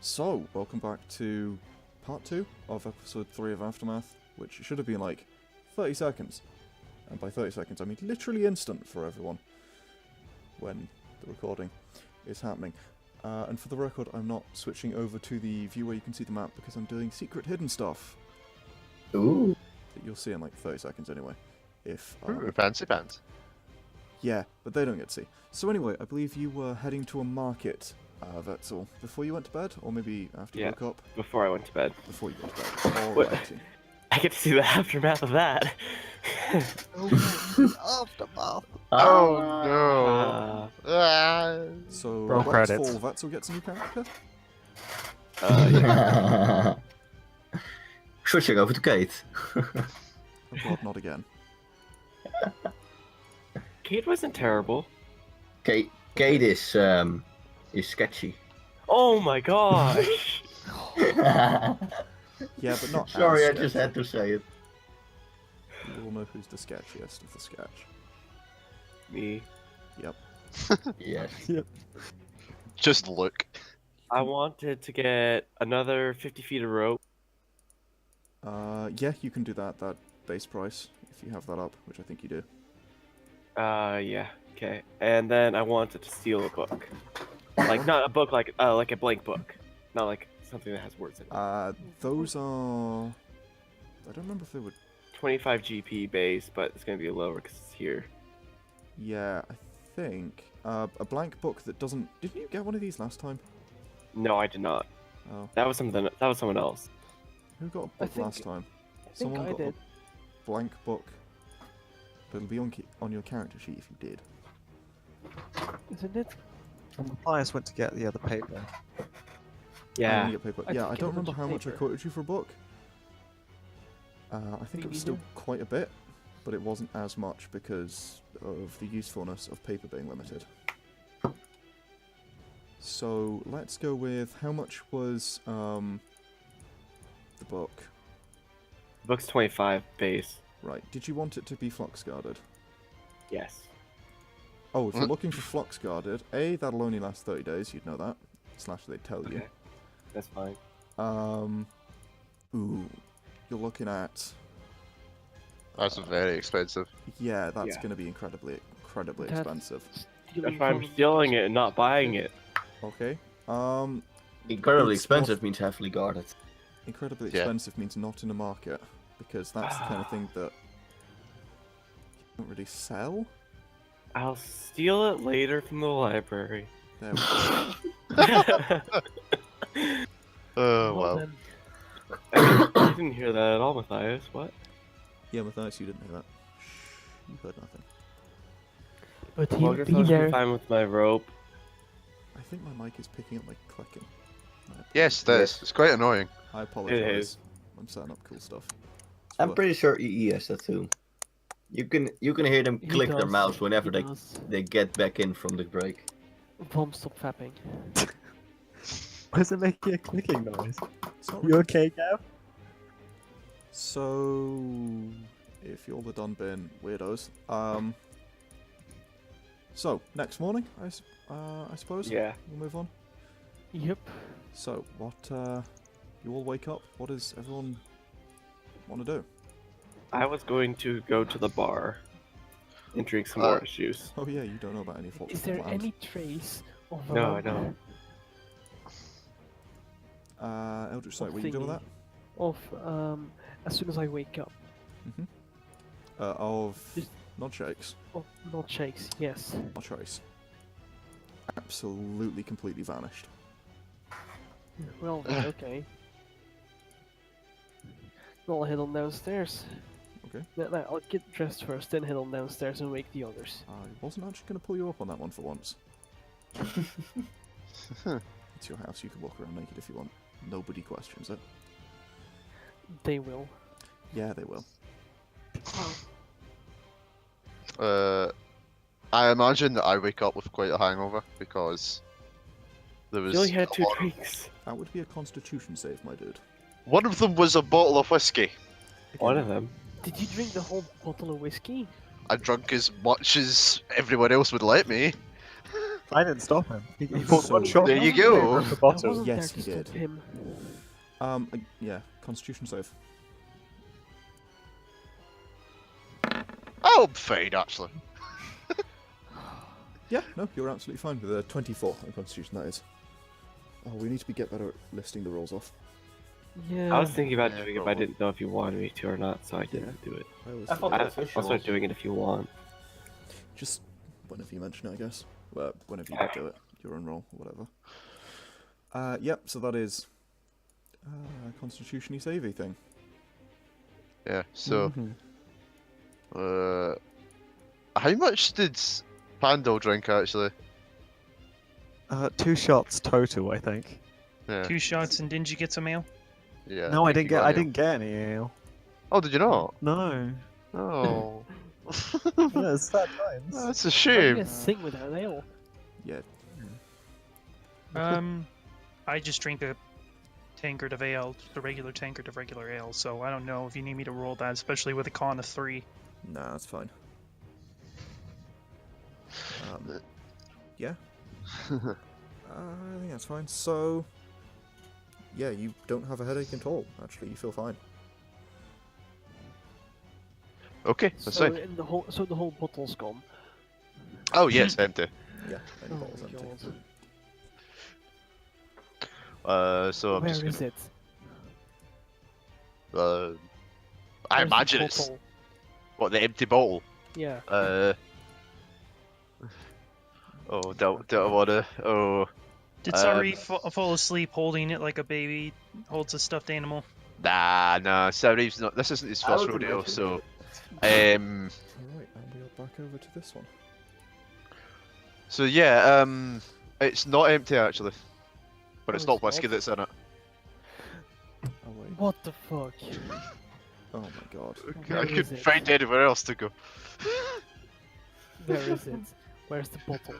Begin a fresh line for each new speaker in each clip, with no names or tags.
So, welcome back to part 2 of episode 3 of Aftermath, which should have been like 30 seconds. And by 30 seconds, I mean literally instant for everyone when the recording is happening. And for the record, I'm not switching over to the view where you can see the map because I'm doing secret hidden stuff.
Ooh.
That you'll see in like 30 seconds anyway. If
Fancy pants.
Yeah, but they don't get to see. So anyway, I believe you were heading to a market, Vetzel, before you went to bed? Or maybe after you woke up?
Before I went to bed.
Before you went to bed.
What?
Alrighty.
I get to see the aftermath of that.
Aftermath. Oh no.
So,
Roll
let's
credits.
fall. Vetzel gets a new character?
Yeah.
Switching over to Kate.
Oh god, not again.
Kate wasn't terrible.
Kate is sketchy.
Oh my gosh.
Yeah, but not
Sorry,
as
I just
sketchy.
had to say it.
You all know who's the sketchiest of the sketch.
Me.
Yep.
Yes.
Just look.
I wanted to get another 50 feet of rope.
Yeah, you can do that base price, if you have that up, which I think you do.
Yeah. Okay. And then I wanted to steal a book. Like, not a book, like a blank book. Not like something that has words in it.
Those are... I don't remember if they would...
25 GP base, but it's gonna be lower because it's here.
Yeah, I think... a blank book that doesn't... Didn't you get one of these last time?
No, I did not.
Oh.
That was something. That was someone else.
Who got a
I
book
think-
last time?
I think
Someone
I
got
did.
a blank book. But it'll be on your character sheet if you did.
Isn't it?
And Matthias went to get the other paper.
Yeah.
You get paper.
I
Yeah, I
think
don't
it
remember
was
how much I
paper.
quoted you for a book. I think
Me
it was still
neither.
quite a bit, but it wasn't as much because of the usefulness of paper being limited. So let's go with how much was the book?
The book's 25 base.
Right. Did you want it to be flux guarded?
Yes.
Oh, if you're looking for flux guarded, A, that'll only last 30 days, you'd know that. Slash, they'd tell you.
Okay. That's fine.
Ooh, you're looking at...
That's very expensive.
Yeah, that's
Yeah.
going to be incredibly
That's-
expensive.
That's why I'm stealing it and not buying it.
Okay.
Incredibly
It's
expensive
not-
means heavily guarded.
Incredibly
Yeah.
expensive means not in a market, because that's the kind of thing that you don't really sell.
I'll steal it later from the library.
There we go.
Oh well.
Then.
I didn't hear that at all, Matthias. What?
Yeah, Matthias, you didn't hear that. Shh, you heard nothing.
But
Well,
he'll
I guess
be
I was
there.
fine with my rope.
I think my mic is picking up my clicking.
Yes, this. It's quite annoying.
I apologize.
is.
I'm setting up cool stuff.
I'm
So,
pretty sure EE has that too. You can hear them
He
click their
does,
mouse whenever
he
they
does.
get back in from the break.
Vom, stop fapping.
Why is it making a clicking noise?
it's not
You
really-
okay, Gav?
So, if you're the done bin weirdos, so next morning, I suppose.
Yeah.
We'll move on.
Yep.
So, what? You all wake up. What does everyone want to do?
I was going to go to the bar and drink some orange juice.
Oh yeah, you don't know about any faults
Is
of the
there
land.
any trace of
No, I don't.
Eldritch Sight, what are you doing with that?
Of as soon as I wake up.
Of
Just-
not shakes,
Oh, not shakes. Yes.
not trace. Absolutely, completely vanished.
Well, okay. I'll head on downstairs.
Okay.
No, I'll get dressed first, then head on downstairs and wake the others.
I wasn't actually going to pull you up on that one for once. It's your house, you can walk around naked if you want. Nobody questions it.
They will.
Yeah, they will.
I imagine that I wake up with quite a hangover because there was
You only had
a
2
lot of-
drinks.
That would be a constitution save, my dude.
One of them was a bottle of whiskey.
One of them.
Did you drink the whole bottle of whiskey?
I drank as much as everyone else would let me.
I didn't stop him. He
So-
pulled one shot.
There you
I wasn't
go.
there-
The
I
bottle.
wasn't
Yes,
there to
he did.
stop him.
Yeah, Constitution save.
Oh, I'm fine, actually.
Yeah, no, you're absolutely fine with a 24 on Constitution, that is. Oh, we need to get better at listing the rolls off.
Yeah.
I was thinking about
Yeah,
doing it, but I
probably.
didn't know if you wanted me to or not, so I didn't do it.
I always
I thought
forget.
the
I'll
official.
start doing it if you want.
Just whenever you mention it, I guess. Well, whenever you do it, your own roll, or whatever. Yep, so that is Constitution-y savey thing.
Yeah, so,
Mhm.
how much did Pandal drink, actually?
2 shots total, I think.
Yeah.
2 shots, and didn't you get some ale?
Yeah.
No, I
think
didn't
you
get.
got
I
it.
didn't get any ale.
Oh, did you not?
No.
Oh.
Yeah, it's sad times.
That's a
How do
shame.
you sing without ale?
Yeah,
I just drink a tankard of ale, the regular tankard of regular ale, so I don't know if you need me to roll that, especially with a con of 3.
nah, that's fine. Yeah. I think that's fine. So, yeah, you don't have a headache at all, actually. You feel fine.
Okay, that's
So
fine.
in the whole bottle's gone.
Oh, yes, empty.
Yeah, any
Oh
bottle's
my
empty.
god.
So I'm
Where
just
is it?
gonna, I
Where's the
imagine it's
bottle?
what, the empty bottle.
Yeah.
Oh, don't wanna. Oh,
Did Sari fall asleep holding it like a baby holds a stuffed animal?
nah. Sorry's not. This isn't his
I
first
would
rodeo,
imagine
so
Alright, and we are back over to this one.
so yeah, it's not empty actually, but it's
Oh,
not
it's
whiskey
not?
that's in it.
Oh, wait.
What the fuck?
Oh my god.
Where
I
is
couldn't
it?
find anywhere else to go.
Where is it? Where's the bottle?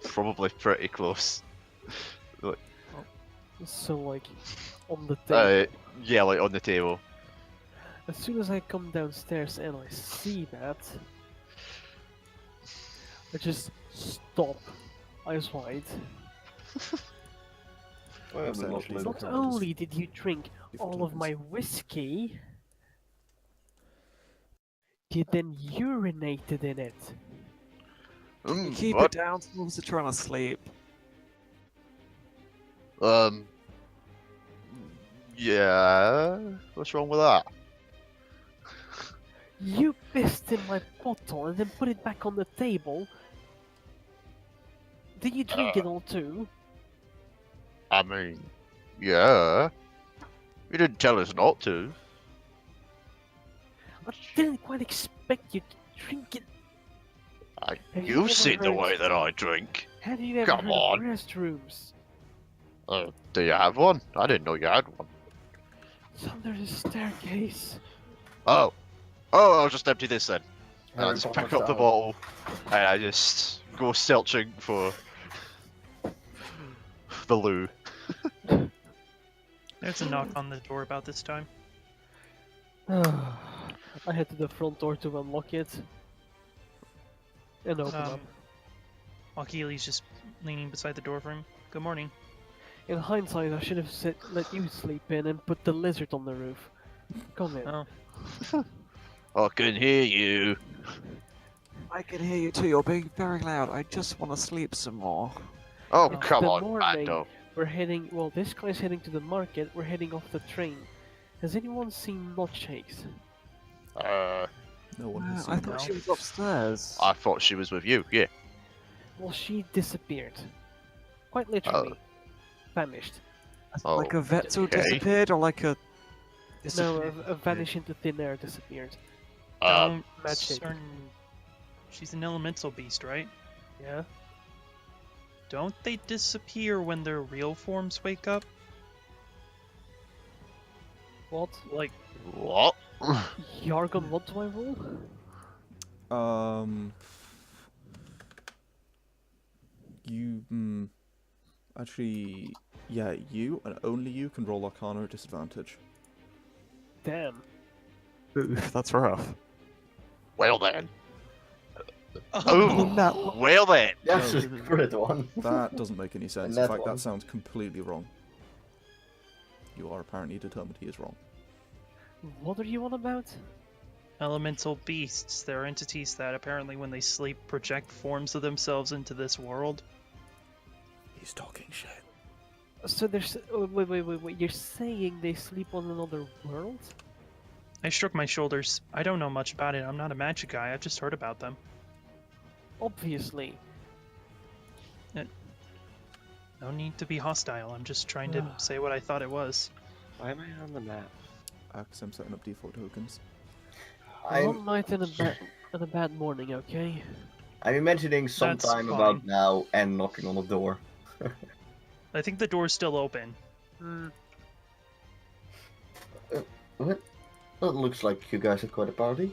Probably pretty close.
So like on the table.
Yeah, like on the table.
As soon as I come downstairs and I see that, I just stop, eyes wide.
I have
Essentially,
not played
Not
it.
only did you drink
Different
all of
tokens.
my whiskey, you then urinated in it.
Keep
What?
it down. Someone's trying to sleep.
Yeah. What's wrong with that?
You pissed in my bottle and then put it back on the table. Did you drink it all too?
I mean, yeah. You didn't tell us not to.
I didn't quite expect you to drink it. Have you
You've
ever
seen the
heard-
way that I drink.
Have you ever
Come
heard
on.
of restrooms?
Do you have one? I didn't know you had one.
It's under the staircase.
Oh, I'll just empty this then. And I
Harry
just
Potter
pick up the
style.
bottle and I just go searching for the loo.
There's a knock on the door about this time.
I head to the front door to unlock it. And open up.
While Keely's just leaning beside the door for him. Good morning.
In hindsight, I should have let you sleep in and put the lizard on the roof. Come in.
Oh,
I can hear you.
I can hear you too. You're being very loud. I just want to sleep some more.
Oh,
It's
come
the
on,
morning.
Mando.
We're heading. Well, this guy's heading to the market. We're heading off the train. Has anyone seen Nutshakes?
No one has
I
seen
thought
that.
she was upstairs.
I thought she was with you, yeah.
Well, she disappeared. Quite literally. Vanished.
Like a Vetzel
okay.
disappeared, or like a.
No, a vanish into thin air disappeared.
Um,
Magic.
She's an elemental beast, right?
Yeah.
Don't they disappear when their real forms wake up?
What?
Like,
what?
Yargon, what do I roll?
You, actually, yeah, you and only you can roll Arcana at disadvantage.
Damn.
Oof, that's rough.
Well then. Oh, well then.
That's
No.
just crit one.
That doesn't make any sense. In
that
fact,
one.
that sounds completely wrong. You are apparently determined he is wrong.
What are you on about?
Elemental beasts. They're entities that apparently when they sleep project forms of themselves into this world.
He's talking shit.
So there's. Oh, wait. You're saying they sleep on another world?
I shook my shoulders. I don't know much about it. I'm not a magic guy. I've just heard about them.
Obviously.
No need to be hostile. I'm just trying to say what I thought it was.
Why am I on the map?
Because I'm setting up default tokens.
A long night and a bad morning, okay?
I'm imagining sometime
fine.
about now and knocking on the door.
I think the door's still open.
What? Well, it looks like you guys have quite a party.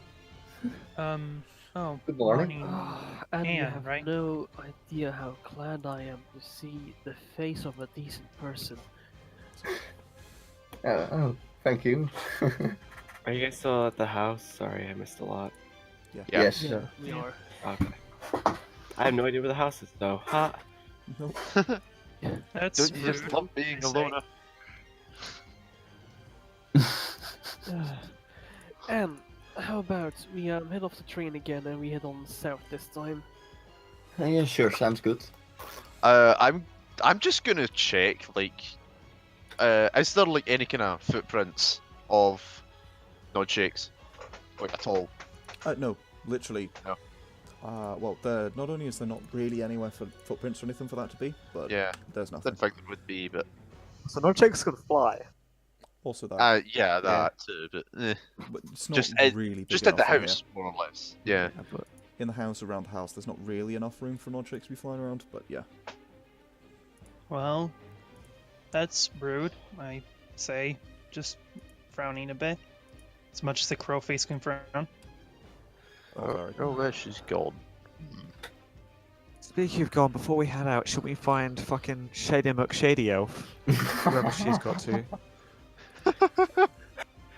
Oh,
Good morning.
And you
Anne,
have
right?
no idea how glad I am to see the face of a decent person.
Oh, thank you.
Are you guys still at the house? Sorry, I missed a lot.
Yeah.
Yes.
Yeah, we are.
Okay. I have no idea where the house is, though. Ha!
Nope.
That's
Don't you just
rude,
love being
I
a
say.
loner?
And how about we head off the train again and we head on south this time?
Yeah, sure, sounds good.
I'm just gonna check, like, is there like any kind of footprints of Nodshakes, like at all?
No, literally.
No.
Well, there. Not only is there not really anywhere for footprints or anything for that to be, but
Yeah,
there's nothing.
didn't think there would be, but
So Nodshakes can fly.
Also that.
yeah, that too, but
But it's not
just
really big
just in the
enough in
house, more or less. Yeah.
here. But in the house, around the house, there's not really enough room for Nodshakes to be flying around. But yeah.
Well, that's rude, I say, just frowning a bit. As much as the crow face can frown.
Very good.
Oh, there she's gone.
Speaking of gone, before we head out, should we find fucking Shady McShady Elf? Wherever she's got to.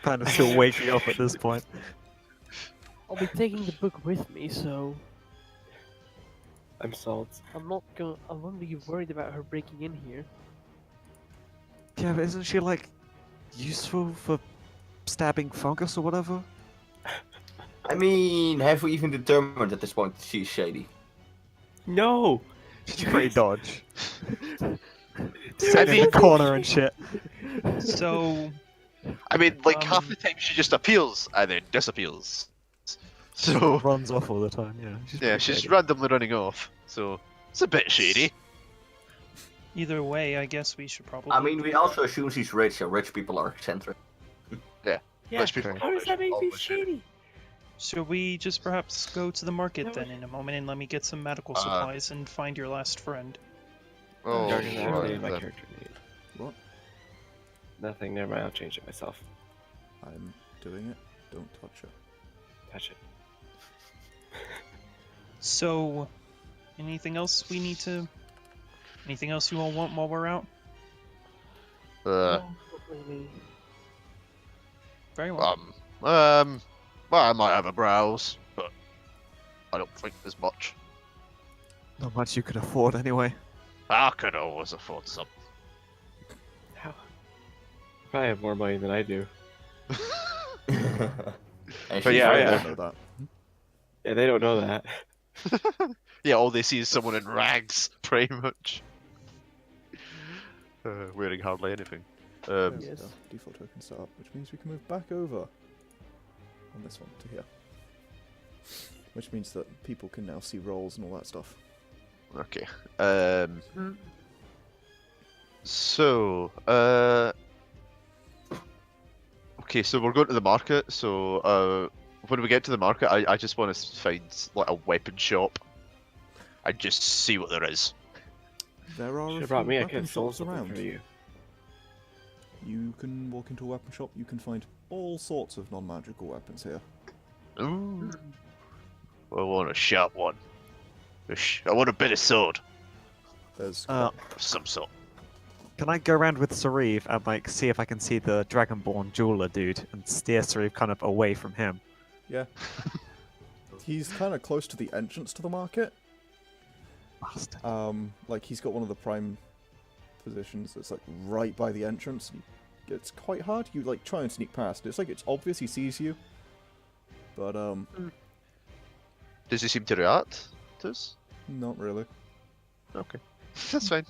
Kind of still waking up at this point.
I'll be taking the book with me, so
I'm salt.
I won't be worried about her breaking in here.
Yeah, but isn't she like useful for stabbing fungus or whatever?
I mean, have we even determined at this point that she's shady?
No!
She's pretty dodge.
I
Sitting in
mean-
the corner and shit.
So,
I mean, like half
Um,
the time she just appears and then disappears. So
Runs off all the time, yeah.
yeah,
pretty
she's
shady.
randomly running off. So it's a bit shady.
either way, I guess we should probably...
I mean, we also assume she's rich, and rich people are eccentric.
Yeah,
Let's be
how does that make me
always shady.
shady?
Should we just perhaps go to the market then in a moment and let me get some medical supplies and find your last friend?
Oh,
Dark is
right
actually my
then.
character name.
What?
Nothing, never mind, I'll change it myself.
I'm doing it. Don't touch it.
Touch it.
So, anything else we need to... Anything else you all want while we're out?
Uh,
No, not really.
Very well.
well, I might have a browse, but I don't think there's much.
Not much you could afford anyway.
I could always afford some.
How? Probably have more money than I do.
And
But
she's
yeah,
I
right
yeah.
don't know that.
Yeah, they don't know that.
Yeah, all they see is someone in rags, pretty much. Wearing hardly anything.
There's
Yes.
the default token set up, which means we can move back over on this one to here. Which means that people can now see rolls and all that stuff.
Okay.
Mm.
So, okay, so we're going to the market. So, when we get to the market, I just want to find like a weapon shop and just see what there is.
There are
Should
a
have brought
few
me, I
weapon
could have sold
shops
something
around.
for you.
You can walk into a weapon shop, you can find all sorts of non-magical weapons here.
Ooh. I want a sharp one. I want a bit of sword
There's
of some sort.
Can I go around with Sarif and like see if I can see the Dragonborn jeweler dude and steer Sarif kind of away from him?
yeah. He's kind of close to the entrance to the market.
Bastard.
Like he's got one of the prime positions that's like right by the entrance. It's quite hard. You like try and sneak past. It's like it's obvious he sees you, but
Does he seem to react to us?
not really.
Okay, that's fine.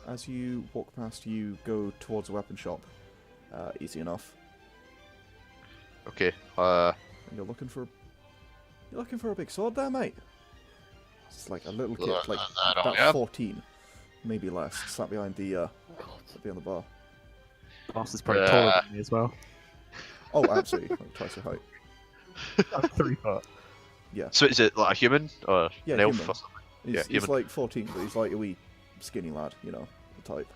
As you walk past, you go towards a weapon shop. Easy enough.
Okay.
And you're looking for a big sword there, mate. It's like a little kid, like
I don't
about
know.
14, maybe less. Sat behind the bar.
Boss is probably taller than me as well.
Oh, absolutely, like twice your height.
I'm 3 foot.
Yeah.
So is it like a human or
Yeah,
an elf
human.
or something?
He's,
Yeah,
he's
human.
like 14, but he's like a wee skinny lad, you know, the type.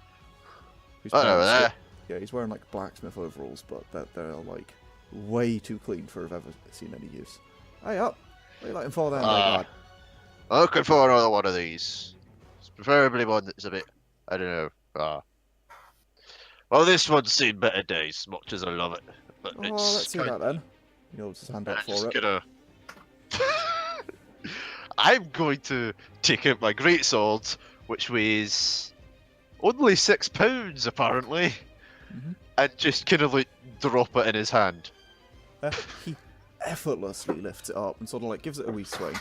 Who's
Oh,
wearing
no, there.
Yeah, he's wearing like blacksmith overalls, but they're like way too clean for I've ever seen any use. Hey up! What are you looking for then, big lad?
I'm looking for another one of these. Preferably one that's a bit, I don't know. Well, this one's seen better days, much as I love it. But
Oh,
it's
let's see that then. He holds his hand up
I'm just
for it.
gonna. I'm going to take out my greatsword, which weighs only £6 apparently,
Mhm.
and just kind of like drop it in his hand.
He effortlessly lifts it up and sort of like gives it a wee swing.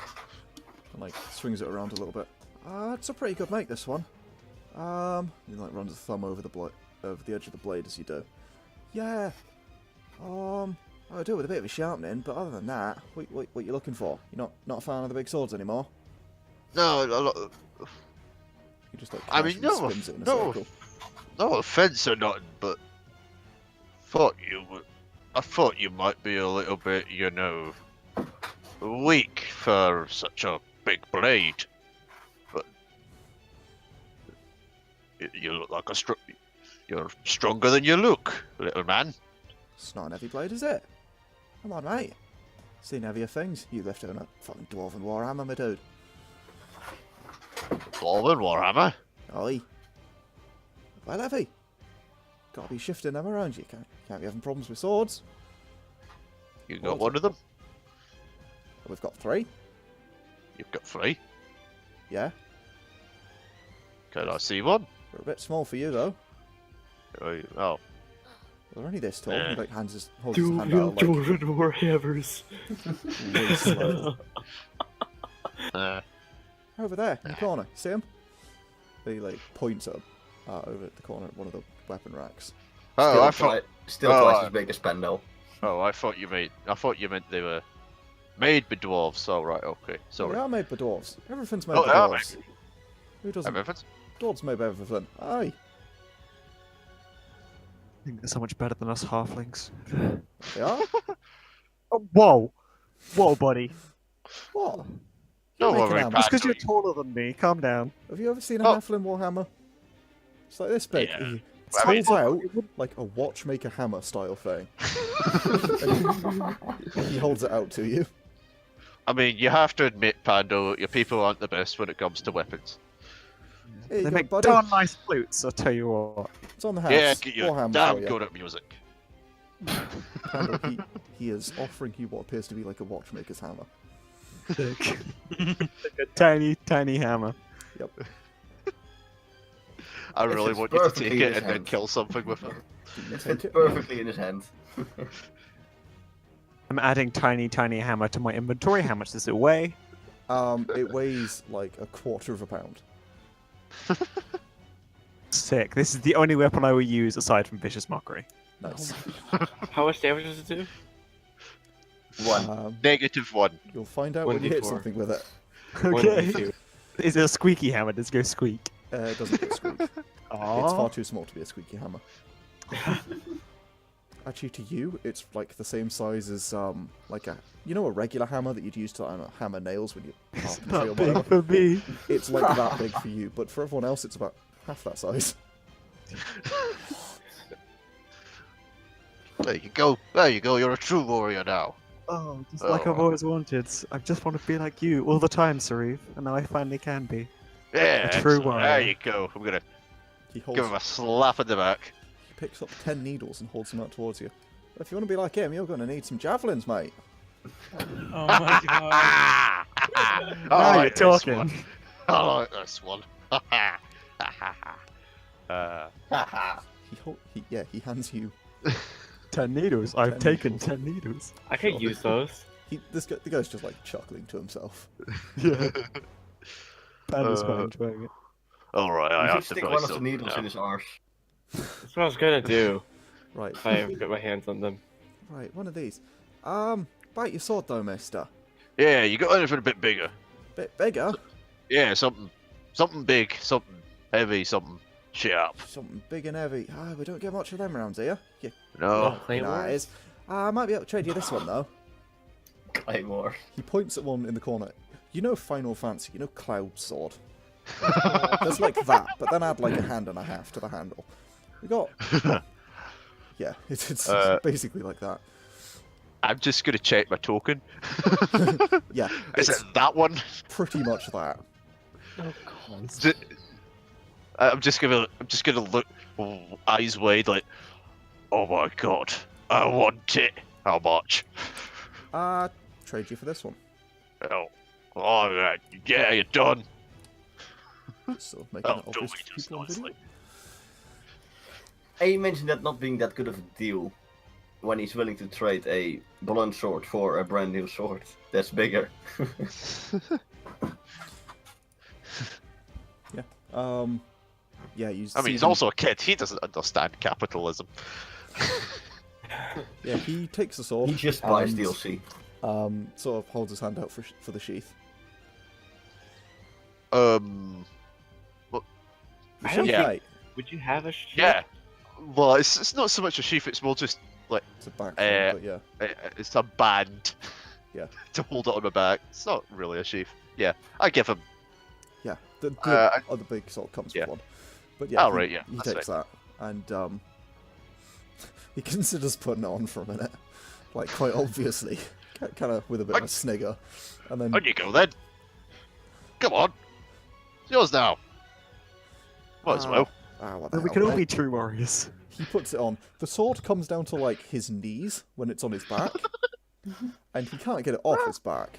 And like swings it around a little bit. It's a pretty good make, this one. He like runs a thumb over the edge of the blade as you do. Yeah. I'll do it with a bit of a sharpening, but other than that, what you looking for? You're not a fan of the big swords anymore?
No,
He just like
I mean,
casually
no,
spins it in a
no.
circle.
no offense or nothing, but I thought you might be a little bit, you know, weak for such a big blade. But you look like you're stronger than you look, little man.
It's not an heavy blade, is it? Come on, mate. Seen heavier things. You lifted on a fucking dwarven warhammer, my dude.
Dwarven Warhammer.
Aye. Well heavy. Gotta be shifting them around. You can't be having problems with swords.
You got
What?
one of them.
We've got 3.
You've got 3.
Yeah.
Can I see one?
We're a bit small for you though.
Oh,
We're only this tall.
Yeah.
He like holds his hand out like
Warhammers.
waist level. Over there in the
Ah.
corner. See him? He like points at over at the corner at one of the weapon racks.
oh, I thought.
Still
Oh,
twice as big as Spendel.
Oh, I thought you meant they were made by dwarves. Oh, right, okay, sorry.
They are made by dwarves. Everything's made
Oh,
by
they are
dwarves. Who doesn't?
Everything's-
Dwarves made by everything. Aye.
I think they're so much better than us halflings.
They are?
Oh, whoa! Whoa, buddy.
What?
Don't
Make an
worry,
hammer.
Just because
Pando,
you're taller than me, calm down.
Have you ever seen a
Oh.
halfling warhammer? It's like this big.
Yeah.
He
I mean-
holds out like a watchmaker hammer style thing. And he holds it out to you.
I mean, you have to admit, Pando, your people aren't the best when it comes to weapons.
Here you
They
go,
make
buddy.
darn nice flutes, I'll tell you what.
It's on the house.
Yeah, you're
Warhammer
damn
for you.
good at music.
Randall, he is offering you what appears to be like a watchmaker's hammer.
Like a tiny, tiny hammer.
I
If
really
it's
want you to
perfectly
take
in
it
his
and then
hand.
kill something with it.
Do you
It
take
fits
it?
perfectly in his hand.
I'm adding tiny, tiny hammer to my inventory. How much does it weigh?
It weighs like a quarter of a pound.
Sick. This is the only weapon I will use aside from Vicious Mockery.
Nice.
How much damage does it do?
One.
-1.
You'll find out when you hit
1d4.
something with it.
Okay. Is it a squeaky hammer? Does it go squeak?
It doesn't get squeak. It's
Aww.
far too small to be a squeaky hammer. Actually, to you, it's like the same size as like a a regular hammer that you'd use to I don't know, hammer nails when you
It's
carpentry or
not big
whatever.
for me.
It's like that big for you, but for everyone else, it's about half that size.
There you go. There you go. You're a true warrior now.
Oh, just like I've
Oh.
always wanted. I just want to be like you all the time, Sarif, and now I finally can be.
Yeah,
A true
excellent.
warrior.
There you go. I'm gonna
He holds,
give him a slap in the back.
he picks up 10 needles and holds them out towards you. If you want to be like him, you're going to need some javelins, mate.
Oh my god.
I
Now you're
like this
talking.
one. I like this one.
Haha.
He hands you.
10 needles. I've
10
taken
needles.
10 needles.
I could use those.
The guy's just like chuckling to himself.
Yeah. Panda's quite
Uh,
enjoying it.
Alright, I
You
have
should
to
stick
buy
one of the
something
needles
now.
in his arse.
That's what I was gonna do
Right,
if I ever got my hands on them.
right, one of these. Bite your sword though, mister.
Yeah, you got anything a bit bigger?
Bit bigger.
Yeah, something big, something heavy, something sharp.
Something big and heavy. We don't get much of them around here. Yeah,
No.
you know how it is. I might be able to trade you this one though.
Claymore.
He points at one in the corner. You know Final Fantasy, you know Cloud Sword. There's like that, but then add like a hand and a half to the handle. We got. Yeah, it's basically like that.
I'm just gonna check my token.
Yeah,
Is
it's
it that one?
pretty much that.
Oh god.
I'm just gonna look, eyes wide, like, oh my god, I want it. How much?
Trade you for this one.
Oh, alright, yeah, you're done.
So making
Oh,
it
don't
obvious
we
to
just
people on video.
nicely?
He mentioned that not being that good of a deal when he's willing to trade a blunt sword for a brand new sword that's bigger.
Yeah, you.
I mean, he's also a kid. He doesn't understand capitalism.
Yeah, he takes the sword.
He just buys
and,
DLC.
Sort of holds his hand out for the sheath.
Uh,
The
I
sheath,
don't
Yeah.
right,
Would you have a sheath?
Yeah. Well, it's not so much a sheath. It's more just like
it's a back thing, but yeah.
it's a band.
Yeah.
To hold it on my back. It's not really a sheath. Yeah, I give him.
Yeah, the other big sword comes
yeah.
with one. But yeah,
Oh, right, yeah,
he
that's
takes that, and he considers putting it on for a minute, like quite obviously, kind of with a bit of a snigger, and then
On you go then. Come on. It's yours now. Might as well.
what the
We
hell,
can all
mate?
be true warriors.
He puts it on. The sword comes down to like his knees when it's on his back, and he can't get it off his back.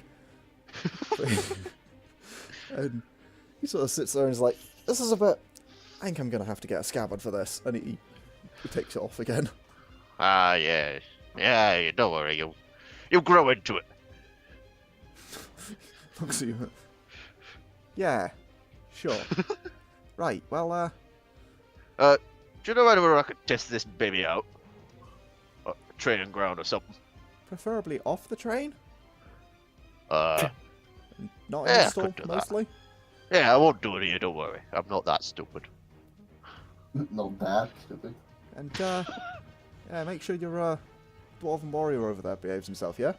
And he sort of sits there and is like, "This is a bit. I think I'm gonna have to get a scabbard for this." And he takes it off again.
Yeah. Yeah, don't worry. You'll grow into it.
Looks at you. Yeah, sure. Right. Well,
Do you know anywhere I could test this baby out? A training ground or something?
preferably off the train,
Uh,
not
Yeah, I
in store
could do that.
mostly.
yeah, I won't do it here. Don't worry. I'm not that stupid.
Not that stupid.
And yeah, make sure your dwarven warrior over there behaves himself. Yeah.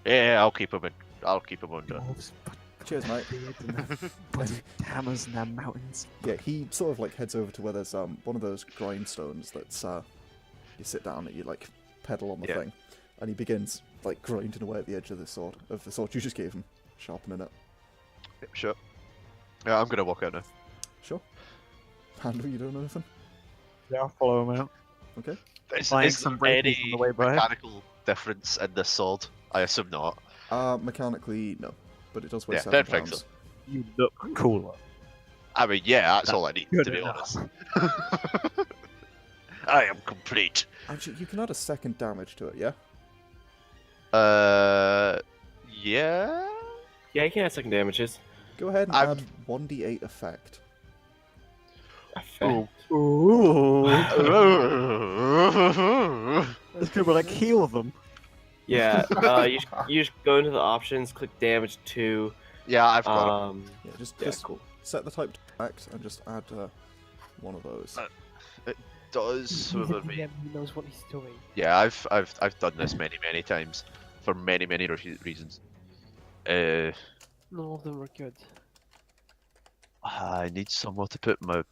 Yeah, I'll keep him in. I'll keep him under.
Dwarves,
Cheers, mate.
bloody hammers in their mountains.
Yeah, he sort of like heads over to where there's one of those grindstones that's you sit down and you like pedal on the
Yeah.
thing, and he begins like grinding away at the edge of the sword you just gave him, sharpening it.
Yep, sure. Yeah, I'm gonna walk out now.
Sure. Panda, you don't know anything?
Yeah, I'll follow him out.
Okay.
Is
Buying
there
some breakers on the way by.
mechanical difference in this sword? I assume not.
Mechanically, no, but it does weigh
Yeah,
7
don't think
pounds.
so.
You look cooler.
I mean, yeah, that's all I need,
good
to be
enough.
honest. I am complete.
Actually, you can add a second damage to it. Yeah.
Yeah?
Yeah, you can add second damages.
Go ahead and
I'm-
add 1d8 effect.
Effect.
Ooh. It's gonna be like heal them.
Yeah, you just go into the options, click damage 2.
yeah, I've got
Yeah, just
Yeah,
just
cool.
set the type to effect and just add one of those.
it. Does
He's
with
a
me.
DM, he knows what he's doing.
Yeah, I've done this many times for many reasons.
None of them were good.
I need somewhere to put my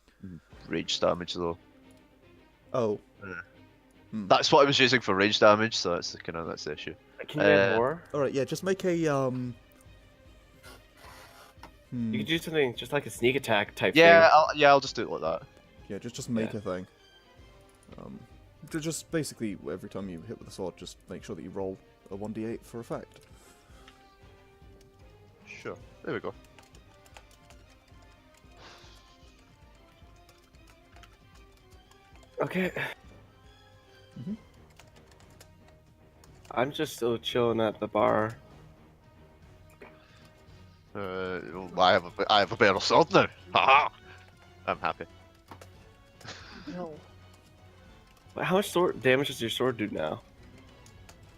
rage damage though.
Oh,
That's what I was using for rage damage, so that's that's the issue.
Can you add more?
all right. Yeah, just make a
You could do something just like a sneak attack type
Yeah,
thing.
I'll just do it like that.
Yeah, just make
Yeah.
a thing. Just basically every time you hit with a sword, just make sure that you roll a 1d8 for effect.
Sure. There we go.
Okay.
Mhm.
I'm just still chilling at the bar.
I have a better sword now. Haha. I'm happy.
No.
How much sword damage does your sword do now?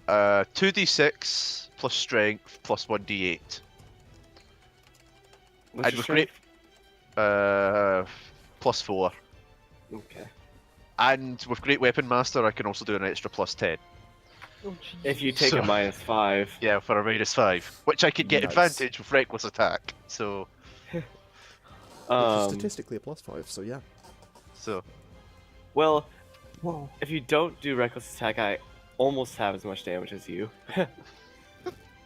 2d6 plus strength plus 1d8.
What's
I'd
your
regret-
strength?
Plus 4.
Okay.
And with Great Weapon Master, I can also do an extra plus 10.
Oh,
If you
Jesus.
take
So-
a -5.
Yeah, for a -5, which I could get
Nice.
advantage with Reckless Attack. So,
Which is
Um,
statistically a +5, so yeah.
well,
Whoa.
if you don't do reckless attack, I almost have as much damage as you.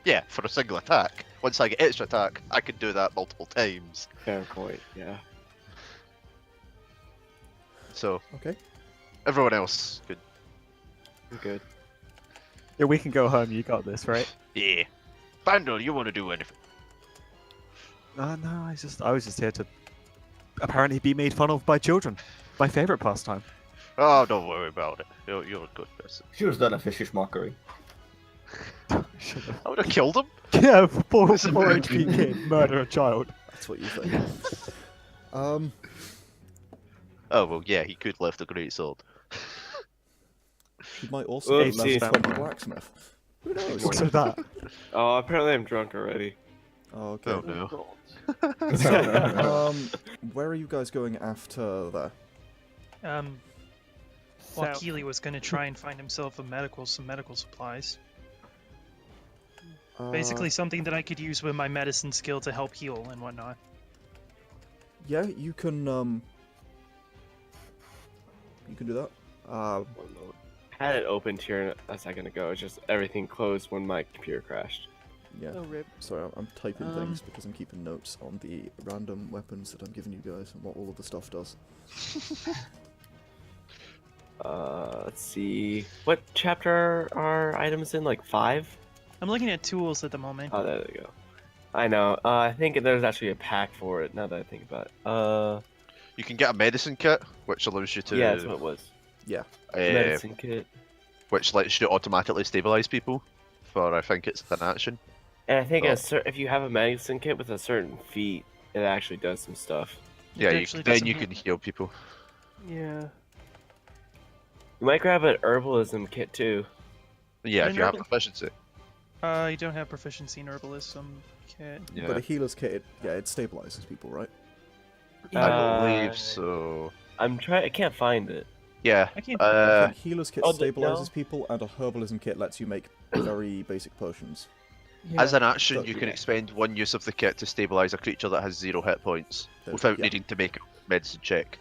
yeah, for a single attack. Once I get extra attack, I can do that multiple times.
Fair point. Yeah.
So,
Okay.
everyone else could.
I'm good.
Yeah, we can go home. You got this, right?
Yeah. Bandle, you want to do anything?
No, I was just here to apparently be made fun of by children. My favorite pastime.
Oh, don't worry about it. You're a good person.
She was done a vicious mockery.
Shut up.
I would have killed him.
Yeah, 4
It's a
4
very
HP kid murder a child.
That's what you think.
Oh, well, yeah, he could left a great sword.
He might also be a
Oopsies.
level 20 blacksmith. Who knows?
Also that.
Oh, apparently I'm drunk already.
Oh, okay.
Oh, no.
Where are you guys going after there?
Well,
South.
Keely was going to try and find himself some medical supplies. Basically, something that I could use with my medicine skill to help heal and whatnot.
Yeah, you can do that.
Had it opened here a second ago. It's just everything closed when my computer crashed.
Yeah.
Oh, rip.
Sorry, I'm typing things because I'm keeping notes on the random weapons that I'm giving you guys and what all of the stuff does.
Let's see. What chapter are items in? Like 5?
I'm looking at tools at the moment.
Oh, there we go. I know. I think there's actually a pack for it. Now that I think about it.
You can get a medicine kit, which allows you to.
Yeah, that's what it was. Medicine kit.
Which lets you automatically stabilize people for, I think it's an action.
And I think
Oh.
if you have a medicine kit with a certain feat, it actually does some stuff.
Yeah,
It
you,
actually
then
doesn't
you
heal.
can heal people.
Yeah.
You might grab an herbalism kit too.
Yeah, if
And
you have
herbal-
proficiency.
You don't have proficiency in herbalism kit.
Yeah,
But a healer's kit, it stabilizes people, right?
I
Uh,
believe so.
I'm trying. I can't find it.
Yeah,
I can't.
I think healer's kit
oh,
stabilizes
no.
people, and a herbalism kit lets you make very basic potions.
Yeah.
as an action,
But-
you can expend one use of the kit to stabilize a creature that has 0 hit points without
Yeah.
needing to make a medicine check.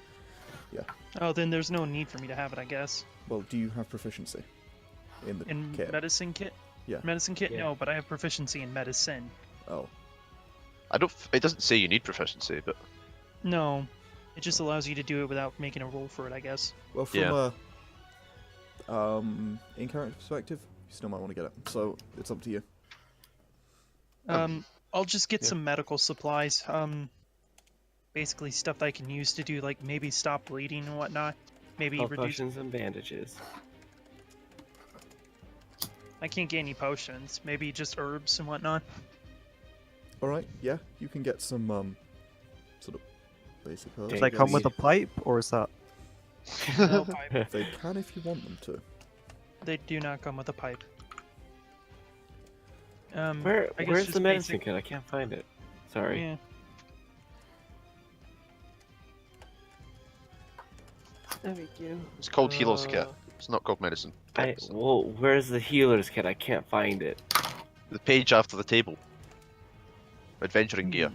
Oh, then there's no need for me to have it, I guess.
Well, do you have proficiency in the
In
kit?
medicine kit?
Yeah.
Medicine kit?
Yeah.
No, but I have proficiency in medicine.
Oh,
I don't. It doesn't say you need proficiency, but
No. It just allows you to do it without making a roll for it, I guess.
well, from
Yeah.
a in-character perspective, you still might want to get it. So it's up to you.
I'll just get
yeah.
some medical supplies. Basically stuff that I can use to do, like, maybe stop bleeding and whatnot. Maybe
Health
reduce...
potions and bandages.
I can't get any potions. Maybe just herbs and whatnot.
All right, yeah, you can get some sort of basic herbs.
Do
Do
I
they come
guess.
with a pipe, or is that?
No pipe.
They can if you want them to.
They do not come with a pipe. I guess
Where's
just
the medicine
basic-
kit? I can't find it. Sorry.
Yeah.
There we go.
it's called healer's kit.
Uh,
It's not called medicine.
Well, where's the healer's kit? I can't find it.
The page after the table. Adventuring gear.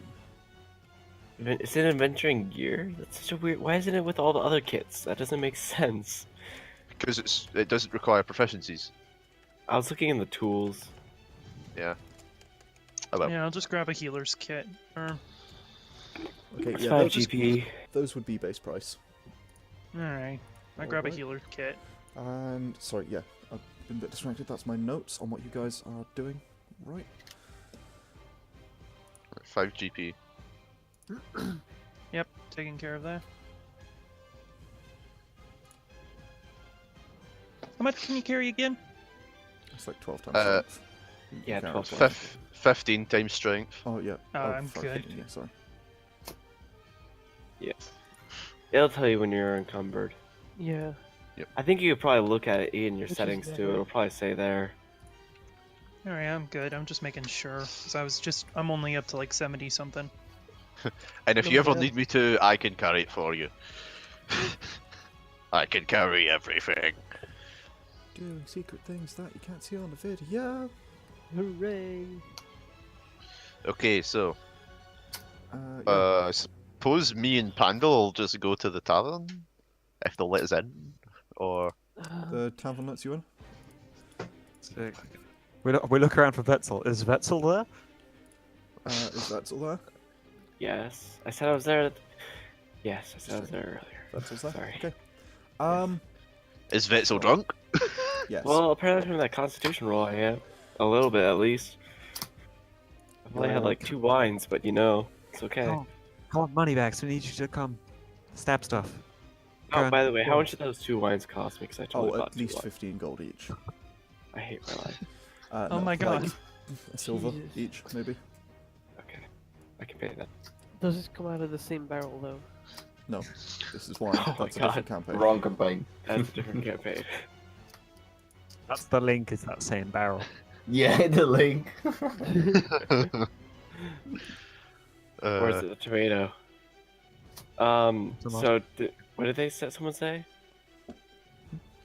Is it adventuring gear? That's such a weird. Why isn't it with all the other kits? That doesn't make sense.
Because it doesn't require proficiencies.
I was looking in the tools.
Oh well.
Yeah, I'll just grab a healer's kit. Or...
Okay,
It's
yeah,
5
those,
GP.
those would be base price.
Alright. I grab a
Alright.
healer kit.
And sorry, yeah, I've been a bit distracted. That's my notes on what you guys are doing. Right.
5 GP.
Yep, taking care of that. How much can you carry again?
It's like 12 times strength. You
yeah,
can't
12
reply.
15 times strength.
Oh, yeah.
I'm
sorry,
good.
Yeah, sorry.
Yeah. It'll tell you when you're encumbered.
Yeah.
I think you could probably look at it in your
Which is
settings too.
better.
It'll probably say there.
Alright, I'm good. I'm just making sure. Because I'm only up to like 70 something.
And if
No,
you ever
yeah.
need me to, I can carry it for you. I can carry everything.
Doing secret things that you can't see on the video.
Hooray!
Okay, so
Yeah.
I suppose me and Pandal will just go to the tavern if they'll let us in, or
The tavern lets you in.
Sick. We look around for Vetzel. Is Vetzel there?
Is that still there?
Yes. I said I was there. Yes, I said I was there earlier.
That's there.
Sorry.
Okay.
is Vetzel drunk?
Yes.
Well, apparently from that Constitution roll, I am. A little bit, at least. I've only had like 2 wines, but it's okay.
Oh, come on, Moneybags. We need you to come stab stuff. Go
Oh,
on,
by the way, how
go on.
much did those 2 wines cost me? Because I totally
Oh,
bought
at
2
least
wines.
15 gold each.
I hate my life.
Oh
No,
my
like
god.
a silver
Jesus.
each, maybe.
Okay. I can pay that.
Does this come out of the same barrel though?
No, this is wine.
Oh my
That's a different
God.
campaign.
Wrong campaign.
That's a different campaign.
That's the link, is that same barrel.
Yeah, the link.
Or is it the tomato? So, what did they say? Someone say?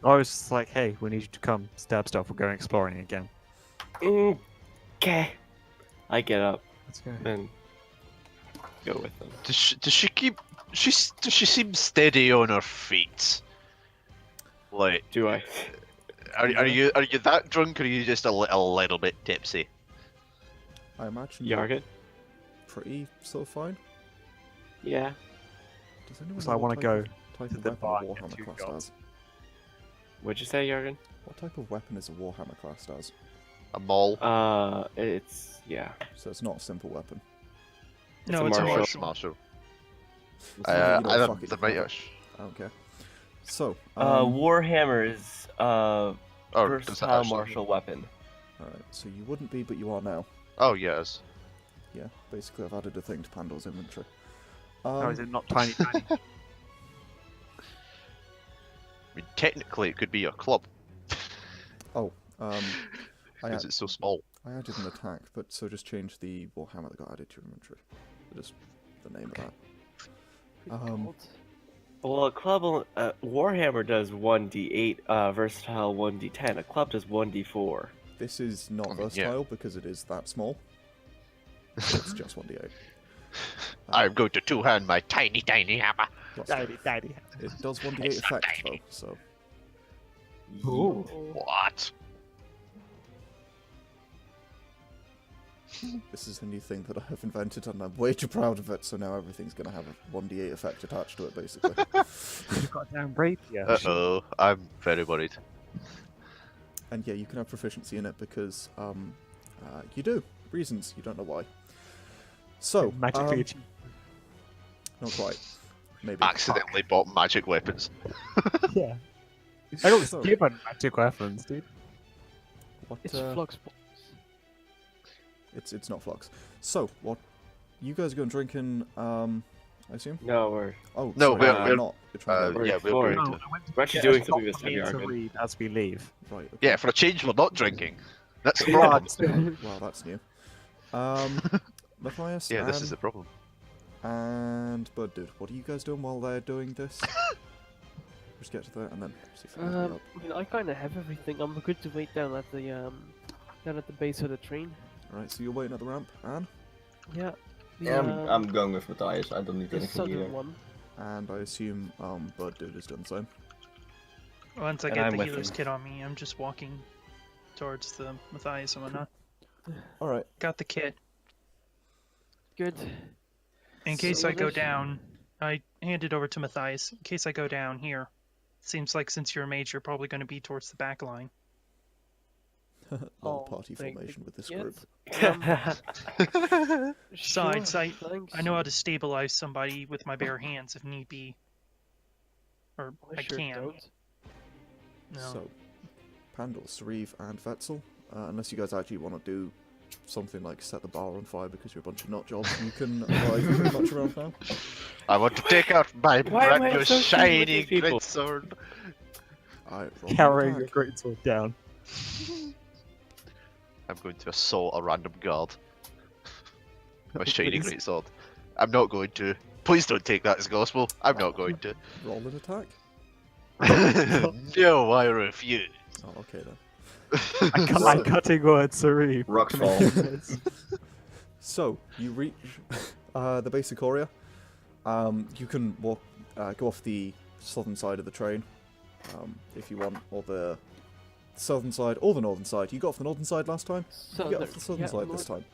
I was just like, hey, we need you to come stab stuff. We're going exploring again.
Okay. I get up
Let's go.
and go with them.
Does she keep? Does she seem steady on her feet? Like,
Do I?
are you that drunk, or are you just a little bit tipsy?
I imagine you're
Yargit?
pretty still fine.
Yeah.
Does anyone
So
know
I
what
want to go
type
to
of
the
weapon
bar
a
and get
Warhammer
2
class
shots.
does?
What'd you say, Yargin?
What type of weapon is a Warhammer class does?
A maul?
Yeah.
So it's not a simple weapon.
No,
a
it's a
martial.
martial.
Martial.
It's not that you don't
Either
fuck it,
the
you have
might.
it. I don't care. So,
Warhammer is
Or does it
versatile
actually-
martial weapon.
alright, so you wouldn't be, but you are now.
Oh yes.
Yeah, basically I've added a thing to Pandal's inventory.
Oh, is it not tiny, tiny?
I mean, technically, it could be a club
I,
because
add-
it's so small.
I added an attack, but so just change the Warhammer that got added to your inventory. Just the name of that.
God.
Well, a club, Warhammer does 1d8, versatile 1d10. A club does 1d4.
This is not
I mean, yeah.
versatile because it is that small. So it's just 1d8.
I'm going to two-hand my tiny hammer.
Plus
Tiny, tiny.
It does 1d8
It's not
effect though,
tiny.
so
Ooh.
What?
this is a new thing that I have invented and I'm way too proud of it, so now everything's going to have a 1d8 effect attached to it, basically.
You've got a damn rapier.
Uh-oh, I'm very worried.
And yeah, you can have proficiency in it because you do. Reasons, you don't know why. So,
magically achieved.
not quite. Maybe.
Accidentally bought magic weapons.
Yeah. I got
So,
given magic weapons, dude.
what,
It's flux box.
it's not flux. So, what you guys are going drinking, I assume?
No, we're
Oh,
No,
sorry,
we're-
not. You're trying to
we're
yeah,
exploring.
we're
No,
going to.
I went to
We're actually
get
doing
a
something this
shot
time,
to
Yargin.
read as we leave.
Right, okay.
Yeah, for a change, we're not drinking. That's the problem.
Well, that's new. Matthias
Yeah, this is the problem.
and Bud Dude, what are you guys doing while they're doing this? Just get to that and then see if I can help.
I mean, I kind of have everything. I'm good to wait down at the base of the train.
Alright, so you're waiting at the ramp, Anne?
Yeah. The,
Yeah, I'm going with Matthias. I don't need
the
anything
southern
either.
one.
And I assume Bud Dude has done the same.
Once I
And
get
I'm
the
with
healer's
him.
kit on me, I'm just walking towards the Matthias and whatnot.
Alright,
Got the kit.
Good.
In case
So
I go
this-
down, I hand it over to Matthias. In case I go down here. Seems like since you're a mage, you're probably going to be towards the back line.
Long
Oh,
party
thank
formation with this
goodness.
group.
Besides,
Sure,
I
thanks.
know how to stabilize somebody with my bare hands if need be. Or I
sure
can.
don't.
No.
So, Pandor, Sariv, and Vetzel, unless you guys actually want to do something like set the bar on fire because you're a bunch of nut jobs, you can arrive pretty much around now.
I want to take out my
Why am I
brand new
associated with
shiny
these people?
great sword.
Alright, roll
Carrying
your
your
attack.
greatsword down.
I'm going to assault a random guard. My shiny
Please.
great sword. I'm not going to. Please don't take that as gospel. I'm not going to.
Roll an attack.
No, I refuse.
Oh, okay then.
I'm cutting words, Sari.
Rocks fall.
So, you reach the base of Coria. You can walk, go off the southern side of the train, if you want, or the southern side, or the northern side. You got off the northern side last time? You get off the southern side this time.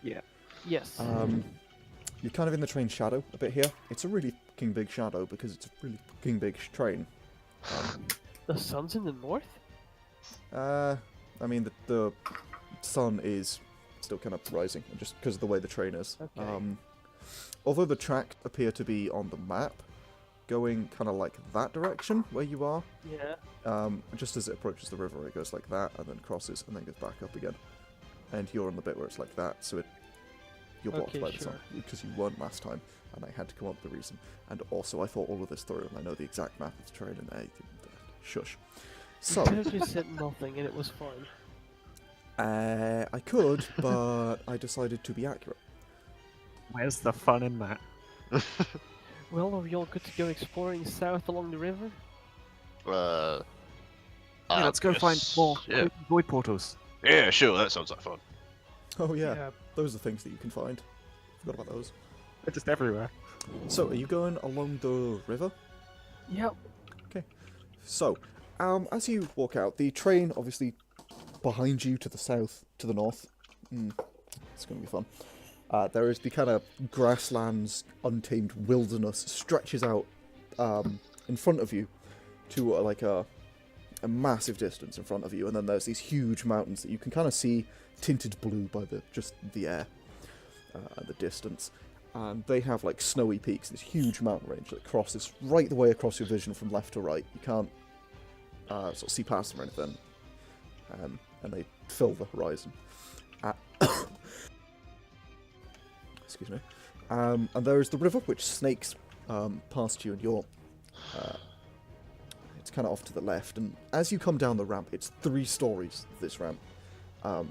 Yes.
You're kind of in the train shadow a bit here. It's a really fucking big shadow because it's a really fucking big train.
The sun's in the north?
I mean, the sun is still kind of rising, just because of the way the train is.
Okay.
Although the track appear to be on the map, going kind of like that direction where you are.
Yeah.
Just as it approaches the river, it goes like that, and then crosses, and then goes back up again. And you're on the bit where it's like that, so you're blocked
Okay,
by the
sure.
sun, because you weren't last time, and I had to come up with the reason. And also, I thought all of this through, and I know the exact map of the train, and shush. So,
You could have just said nothing and it was fine.
I could, but I decided to be accurate.
Where's the fun in that?
Well, are we all good to go exploring south along the river?
Yeah, let's go find
guess-
more
Yeah.
void portals.
Yeah, sure, that sounds like fun.
Oh yeah, those are things that you can find. Forgot about those.
They're just everywhere.
So, are you going along the river?
Yep.
So, as you walk out, the train, obviously, behind you to the south, to the north. It's going to be fun. There is the kind of grasslands, untamed wilderness stretches out in front of you to like a massive distance in front of you, and then there's these huge mountains that you can kind of see tinted blue by the air at the distance. And they have like snowy peaks, this huge mountain range that crosses right the way across your vision from left to right. You can't sort of see past them or anything, and they fill the horizon. Excuse me. And there is the river which snakes past you, and you're it's kind of off to the left. And as you come down the ramp, it's 3 stories. This ramp, I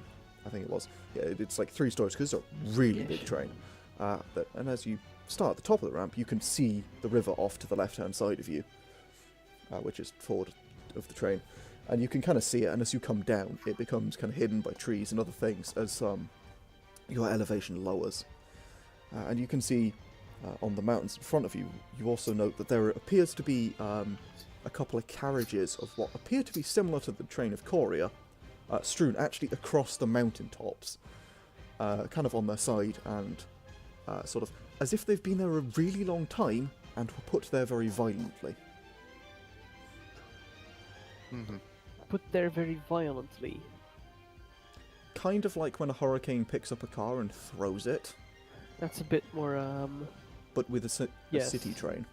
think it was. Yeah, it's like 3 stories because it's a really big train. And as you start at the top of the ramp, you can see the river off to the left-hand side of you, which is forward of the train. And you can kind of see it, and as you come down, it becomes kind of hidden by trees and other things as your elevation lowers. And you can see on the mountains in front of you, you also note that there appears to be a couple of carriages of what appear to be similar to the train of Coria, strewn actually across the mountain tops, kind of on their side, and sort of as if they've been there a really long time and were put there very violently.
Put there very violently.
Kind of like when a hurricane picks up a car and throws it,
That's a bit more,
but with a
Yes.
city train.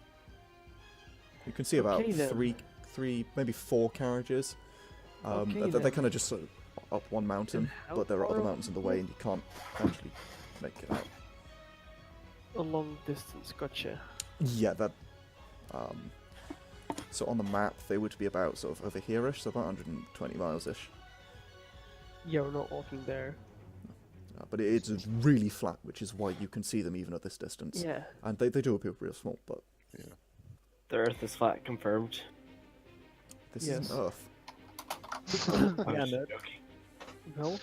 You can see about
Okay, then.
three, maybe 4 carriages.
Okay,
They
then.
kind of just sort of up one mountain,
how
but there are other
far
mountains in the way, and you can't actually make it out.
a long distance, gotcha.
Yeah, that. So on the map, they would be about sort of over here-ish, so about 120 miles-ish.
Yeah, we're not walking there.
But it's really flat, which is why you can see them even at this distance.
Yeah.
And they do appear real small, but
The Earth is flat, confirmed.
this
Yes.
isn't Earth.
I'm
Yeah,
just
no.
joking.
Well,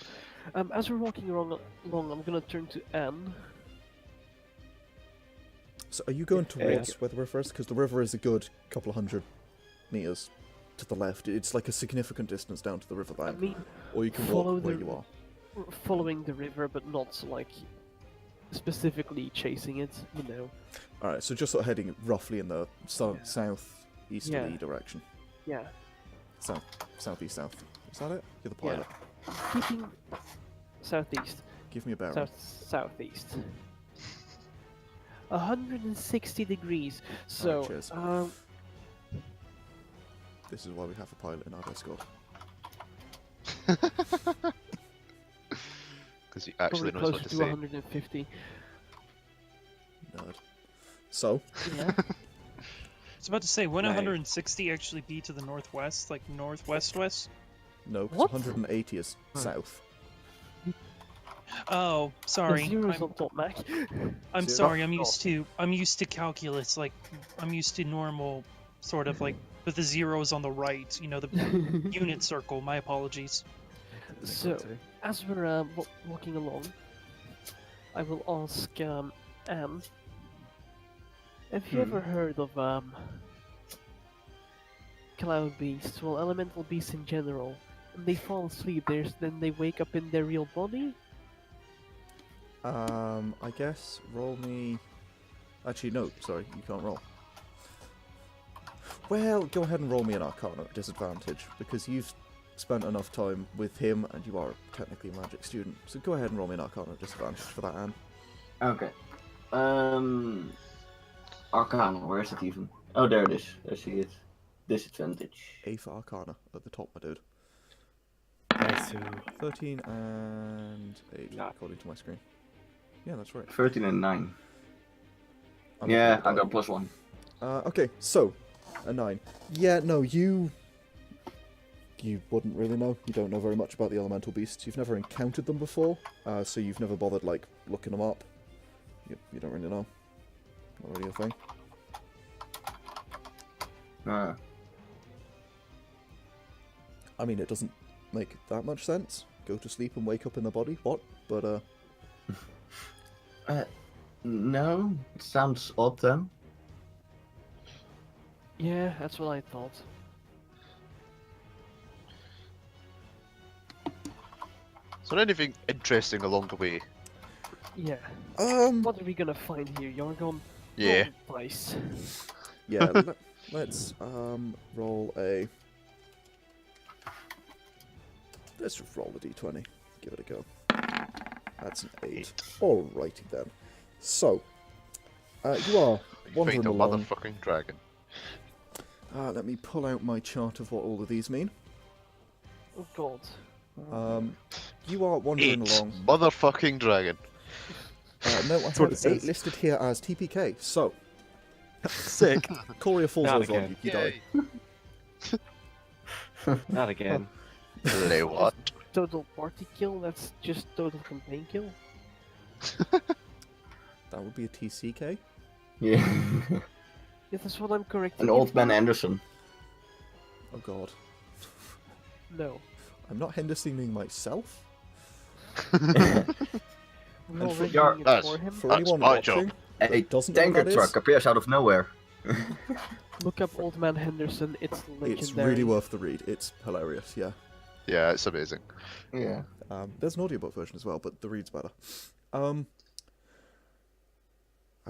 as we're walking along, I'm gonna turn to Anne.
So are you going
Yeah.
towards where the river is? Because the river is a good couple of 100 meters to the left. It's like a significant distance down to the
I
riverbank.
mean,
Or you can
follow
walk where
the-
you are.
we're following the river, but not like specifically chasing it, you know.
Alright, so just sort of heading roughly in the southeasterly
Yeah.
direction.
Yeah.
Southeast south. Is that it? You're the
Yeah.
pilot.
keeping southeast,
Give me a bearing.
southeast. 160 degrees. So,
cheers. This is why we have a pilot in our Discord.
Because he actually
probably
knows what
closer
to
to
say.
150.
Nerd. So,
Yeah.
I was about to say, wouldn't
Right.
160 actually be to the northwest, like northwest-west?
no, 'cause
What?
180 is south.
Oh, sorry.
The zeros on top, Mac.
I'm
Zero.
sorry. I'm used to calculus. Like I'm used to normal, sort of like with the zeros on the right. You know, the unit circle. My apologies.
So, as we're walking along, I will ask Anne, have you ever heard of cloud beasts? Well, elemental beasts in general. When they fall asleep, then they wake up in their real body.
I guess roll me. Actually, no. Sorry, you can't roll. Well, go ahead and roll me an Arcana at disadvantage because you've spent enough time with him, and you are technically a magic student. So go ahead and roll me an Arcana at disadvantage for that, Anne.
Okay. Arcana, where is it even? Oh, there it is. I see it. Disadvantage.
A for Arcana at the top, my dude.
Nice.
13 and 8,
Yeah.
according to my screen. Yeah, that's right.
13 and 9.
I'm
Yeah,
looking
I
at
got
that.
+1.
Okay, so a 9. Yeah, no, you wouldn't really know. You don't know very much about the elemental beasts. You've never encountered them before, so you've never bothered like looking them up. You don't really know. Not really a thing. I mean, it doesn't make that much sense. Go to sleep and wake up in the body. What? But
No, it sounds odd then.
Yeah, that's what I thought.
Is there anything interesting along the way?
Yeah.
um,
What are we gonna find here, Yargon?
Yeah.
Roll dice.
yeah. Let's roll a. Let's just roll a d20. Give it a go. That's an 8. Alrighty then. So, you are
You
wandering
find a
along.
motherfucking dragon.
Let me pull out my chart of what all of these mean.
Oh god.
You are wandering
8
along.
motherfucking dragon.
No, I
what
have
it says.
8 listed here as TPK. So,
Sick.
Courier falls
Not
over on
again.
you. You die.
Not again.
Play what?
Total party kill? That's just total campaign kill?
That would be a TCK.
Yeah.
Yeah, that's what I'm correct.
An old man Anderson.
Oh god.
No.
I'm not Hendersoning myself.
We're
And
already
for
doing it
That's-
for him.
For
That's
anyone
my
watching,
job.
A
that doesn't know
tanker
what that
truck
is,
appears out of nowhere.
Look up Old Man Henderson. It's legendary.
it's really worth the read. It's hilarious, yeah.
Yeah, it's amazing.
Yeah.
There's an audiobook version as well, but the read's better. I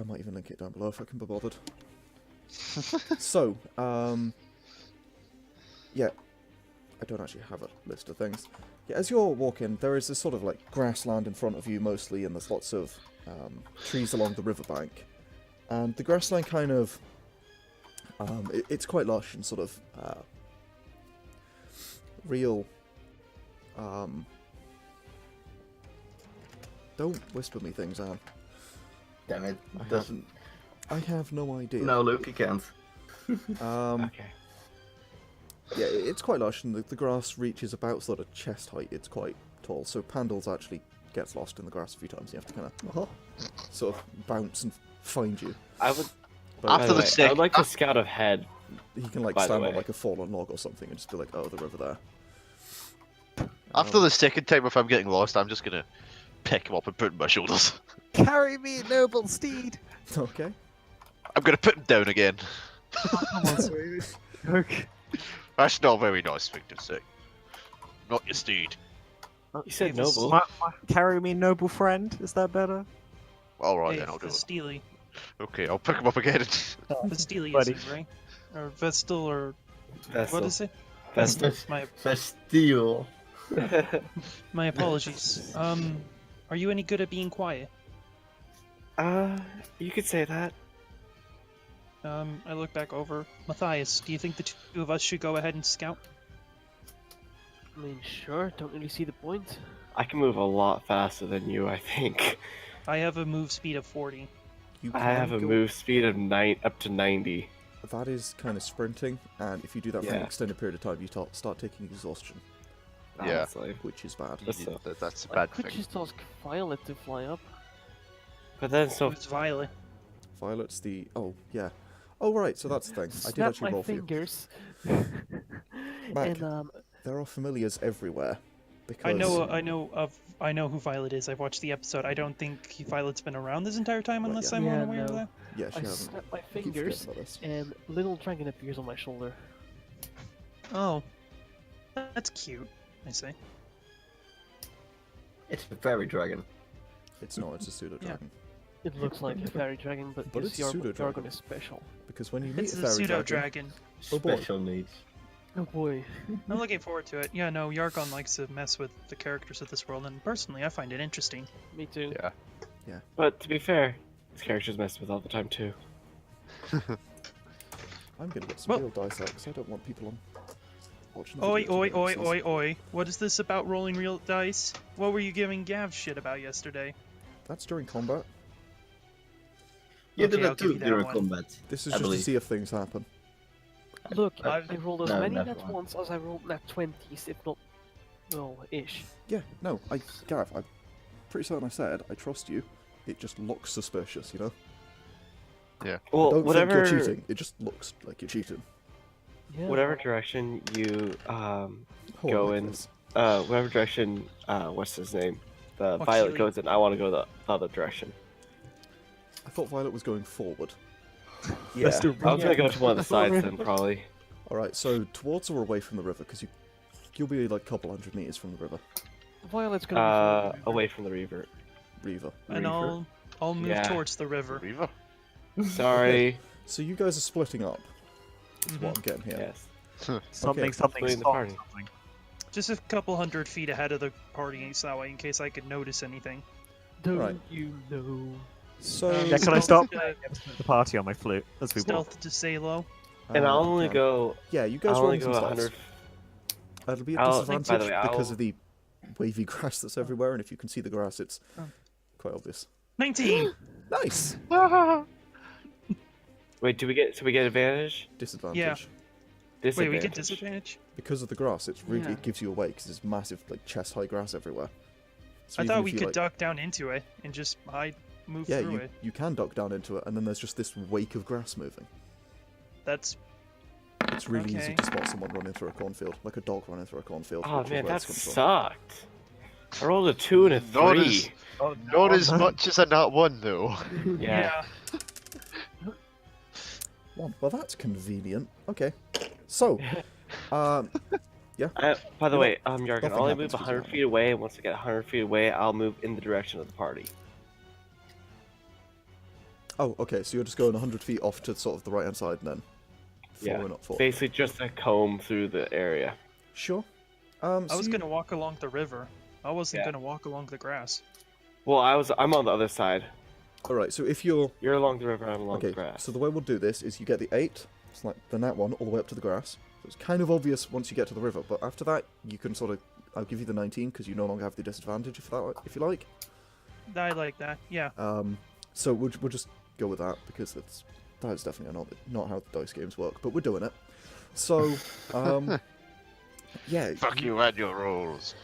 might even link it down below if I can be bothered. So, yeah, I don't actually have a list of things. Yeah, as you're walking, there is this sort of like grassland in front of you mostly, and there's lots of trees along the riverbank. And the grassland kind of, it's quite lush and sort of real. Don't whisper me things, Anne.
Damn it.
I have-
Doesn't.
I have no idea.
No, Luke, you can't.
Okay.
Yeah, it's quite lush, and the grass reaches about sort of chest height. It's quite tall, so Pandals actually gets lost in the grass a few times. You have to kind of sort of bounce and find you.
I would.
But
By
After
the
the
way, I
stick-
would like to scout ahead.
he can like
by the
stand on
way.
like a fallen log or something and just be like, "Oh, they're over there."
After the second time, if I'm getting lost, I'm just gonna pick him up and put him on my shoulders.
Carry me, noble steed.
Okay.
I'm gonna put him down again.
Okay.
That's not very nice thing to say. Not your steed.
You said
Hey, this-
noble.
Carry me, noble friend. Is that better?
Alright
Hey,
then, I'll do
the
it.
Steely.
Okay, I'll pick him up again.
The Steely
Buddy.
is it, right? Or Vestal, or
That's
what is it?
That's
Vestal. My
Festival.
My apologies. Are you any good at being quiet?
You could say that.
I look back over. Matthias, do you think the two of us should go ahead and scout?
I mean, sure. Don't really see the point.
I can move a lot faster than you, I think.
I have a move speed of 40.
You
I
can
have a
go-
move speed of up to 90.
That is kind of sprinting, and if you do that for an
Yeah.
extended period of time, you start taking exhaustion,
Yeah.
Honestly.
which is bad.
That's a
I
bad
could
thing.
just ask Violet to fly up.
But then so
It's Violet.
Violet's the... Oh, yeah. Oh, right, so that's the thing. I did
Snap
actually
my
roll for you.
fingers.
Mac,
And
there are familiars everywhere. Because...
I know who Violet is. I've watched the episode. I don't think Violet's been around this entire time
Right,
unless
yeah.
I'm
Yeah,
unaware of
no.
that.
Yeah, she
I
hasn't.
snap my
I keep forgetting
fingers,
about this.
and little dragon appears on my shoulder.
Oh. That's cute, I say.
It's a fairy dragon.
It's not, it's a pseudo-dragon.
It looks like a fairy dragon, but,
But
this
it's a pseudo-dragon.
Yargon is special.
Because when you meet
It's
a
the
fairy
pseudo
dragon...
dragon.
Oh boy.
Special needs.
Oh boy.
I'm looking forward to it. Yeah, no, Yargon likes to mess with the characters of this world, and personally, I find it interesting.
Me too.
Yeah.
but to be fair, this character's messed with all the time too.
I'm gonna get some
Well-
real dice out, because I don't want people on... watching the
Oi,
video
oi,
today,
oi,
this is-
oi, oi. What is this about rolling real dice? What were you giving Gav shit about yesterday?
That's during combat.
You
Okay,
did
I'll
that
give
too
you that
during
one.
combat.
This is
I
just to
believe.
see if things happen.
Look,
I-
I rolled as
no,
many
never
nat
mind.
ones as I rolled nat 20s, if not, well, ish.
Yeah, no, Gareth, I'm pretty certain I said, I trust you. It just looks suspicious, you know?
Well,
Don't
whatever
think you're cheating, it just looks like you're cheating.
Yeah.
whatever direction you
Oh,
Go
I like
in.
this.
whatever direction what's his name? The
Oh,
Violet
Keely.
goes in, I want to go the other direction.
I thought Violet was going forward.
Yeah.
Let's do
I was gonna go
yeah.
to one of the sides then probably.
Alright, so towards or away from the river? Because you'll be like a couple hundred meters from the river.
Violet's gonna be
Away from the reaver.
Reaver.
And
Reaver.
I'll move
Yeah.
towards the river.
Reaver.
Sorry.
So you guys are splitting up, is
Mhm.
what I'm getting here.
Yes.
Something,
Okay.
something,
Split in the
stop,
party.
something.
Just a couple 100 feet ahead of the party, so that way, in case I could notice anything.
Don't
Right.
you know?
So...
Yeah, can I stop the party on my flute as we walk?
Stealth to say low.
And I'll
you
only
can.
go.
Yeah, you guys
I'll
roll
only
some
go
stealths.
100.
It'll be a
I'll-
disadvantage
by the way,
because
I'll-
of the wavy grass that's everywhere, and if you can see the grass, it's
Oh.
quite obvious.
19!
Nice!
Wait, do we get advantage?
Disadvantage.
Yeah. Wait,
Disadvantage.
we get disadvantage?
Because of the grass, it's really
Yeah.
it gives you away because there's massive like chest high grass everywhere. So
I
even
thought
if
we
you,
could
like,
duck down into it and just move
Yeah,
through
you
it.
you can duck down into it, and then there's just this wake of grass moving.
That's
It's really easy
Okay.
to spot someone running through a cornfield, like a dog running through a cornfield.
Oh
which is
man,
where
that
this comes from.
sucked. I rolled a 2 and a 3.
Not as, not as much as a nat 1 though.
Yeah.
One. Well, that's convenient. Okay. So, um,
By the way, Yarkin,
nothing
I'll only
happens
move
because of
100
that
feet away, and once I get 100 feet away, I'll move in the direction of the party.
oh, okay. So you're just going 100 feet off to sort of the right hand side, and then
Yeah.
following up for.
Basically, just a comb through the area.
Sure.
I
So
was
you-
gonna walk along the river. I wasn't
Yeah.
gonna walk along the grass.
Well, I'm on the other side.
All right. So if you're
You're along the river, I'm along
okay,
the grass.
so the way we'll do this is you get the 8. It's like the nat 1 all the way up to the grass. So it's kind of obvious once you get to the river, but after that you can sort of. I'll give you the 19 because you no longer have the disadvantage if you like.
I like that. Yeah.
So we'll just go with that because that is definitely not how the dice games work, but we're doing it. So, yeah.
Fuck you and your rolls.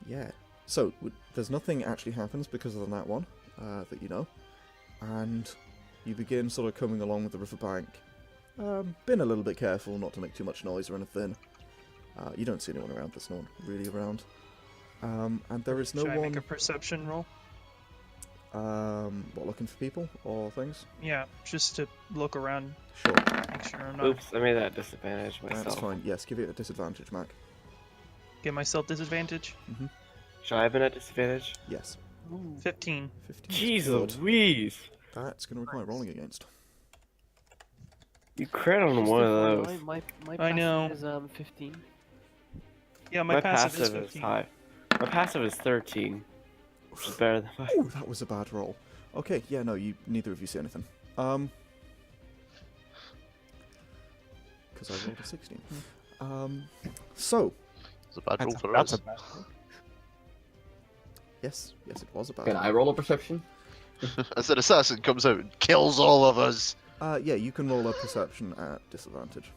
Yeah. So there's nothing actually happens because of that one that you know, and you begin sort of coming along the riverbank. Being a little bit careful not to make too much noise or anything. You don't see anyone around. There's no one really around. And there is no
Should I
one.
make a perception roll?
What, looking for people or things?
Yeah, just to look around,
Sure.
make sure I'm not
Oops, I made that disadvantage myself.
That's fine. Yes, give it a disadvantage, Mac.
give myself disadvantage.
Should I have been at disadvantage?
Yes.
15.
15. is
Jeez
good.
Louise!
That's going to require rolling against.
You crit on one of those.
My
I know.
passive is 15.
Yeah, my passive is 15.
high. My passive is 13, which is better than mine.
Ooh, that was a bad roll. Okay, yeah, no, neither of you see anything. Because I rolled a 16. So,
It's a bad roll for
That's
us.
a bad roll.
yes, it was a bad
Can
roll.
I roll a perception?
As an assassin comes out and kills all of us.
Yeah, you can roll a perception at disadvantage.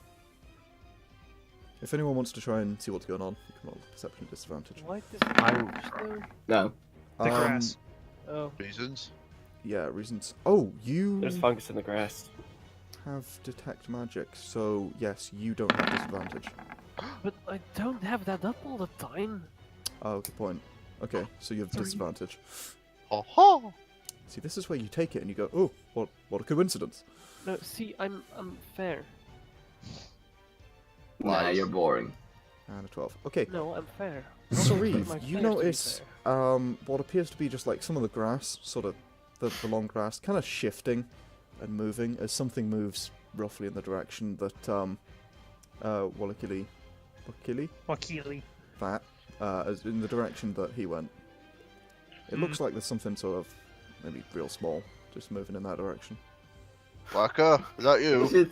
If anyone wants to try and see what's going on, you can roll a perception at disadvantage.
Why disadvantage though?
No.
The grass.
Oh,
Reasons?
Yeah, reasons. Oh, you
There's fungus in the grass.
have detect magic, so yes, you don't have disadvantage.
but I don't have that up all the time.
Oh, good point. Okay, so you have
Sorry.
disadvantage.
Ho ho!
See, this is where you take it and you go, oh, what a coincidence.
No, see, I'm fair.
Nah,
Lies.
you're boring.
And a 12. Okay,
No, I'm fair.
so
My
Reeve, you
fair to be
notice
fair.
what appears to be just like some of the grass, sort of the long grass, kind of shifting and moving as something moves roughly in the direction that Wakili,
Wakili.
that as in the direction that he went. It looks like there's something sort of maybe real small just moving in that direction.
Waka, is that you?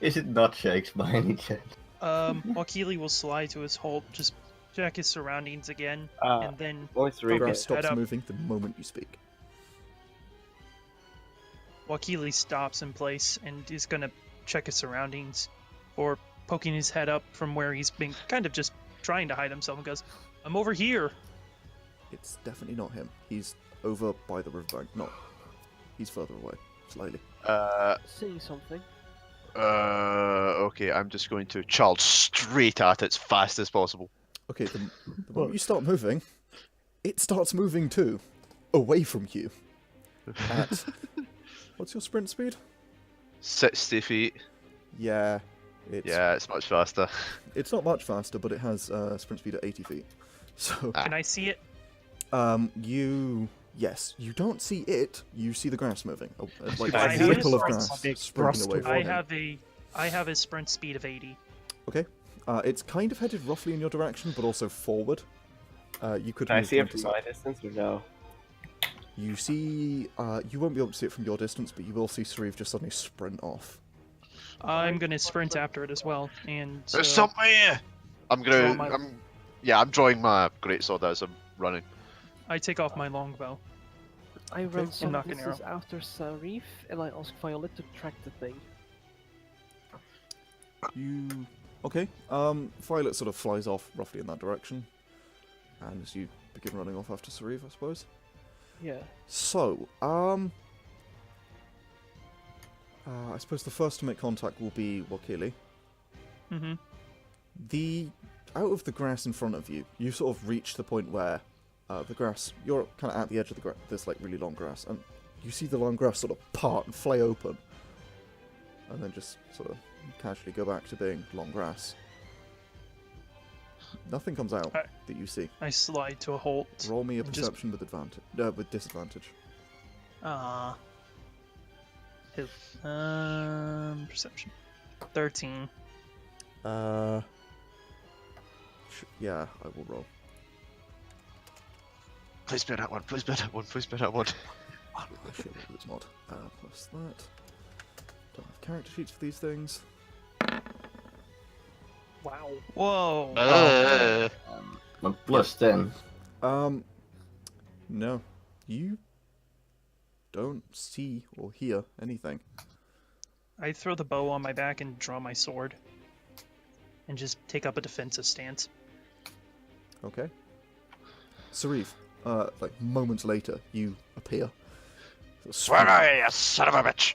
Is it not Shakes by any chance?
Wakili will slide to his halt, just check his surroundings again, and then
Voice
The
read
grass
it.
stops
up.
moving the moment you speak.
Wakili stops in place and is gonna check his surroundings, or poking his head up from where he's been kind of just trying to hide himself and goes, "I'm over here."
It's definitely not him. He's over by the riverbank. No, he's further away, slightly.
Seeing something.
Okay, I'm just going to charge straight at it as fast as possible.
Okay, the moment you start moving, it starts moving too, away from you. At what's your sprint speed?
60 feet.
Yeah,
It's much faster.
it's not much faster, but it has sprint speed at 80 feet. So,
Can I see it?
yes, you don't see it. You see the grass moving, like
I
a
have
ripple of
a
grass
big
sprinting away
thrust
from
I
him.
have a sprint speed of 80.
Okay, it's kind of headed roughly in your direction, but also forward. You could.
Can I
move
see
to
it from
intercept.
my distance or no?
You see, you won't be able to see it from your distance, but you will see Sreeve just suddenly sprint off.
I'm gonna sprint after it as well, and
There's something here! I'm gonna.
draw my-
I'm drawing my greatsword as I'm running.
I take off my longbow.
I run
and
some
knock an
distance after Sarif, and I ask Violet to track the thing.
You okay? Violet sort of flies off roughly in that direction, and as you begin running off after Sreeve, I suppose.
Yeah.
So, I suppose the first to make contact will be Wakili.
Mm-hmm.
Out of the grass in front of you, you sort of reach the point where the grass, you're kind of at the edge of the grass, there's like really long grass, and you see the long grass sort of part and flay open, and then just sort of casually go back to being long grass. Nothing comes out
Alright.
that you see.
I slide to a halt.
Roll me a
And just-
perception with advantage, with disadvantage.
Perception. 13.
Yeah, I will roll.
Please be that one, please be that one, please be that one.
I should roll this mod. Plus that. Don't have character sheets for these things.
Wow. Whoa.
Plus 10.
No. You don't see or hear anything.
I throw the bow on my back and draw my sword. And just take up a defensive stance.
Okay. Sreeve, like moments later, you appear.
Where are you, you son of a bitch?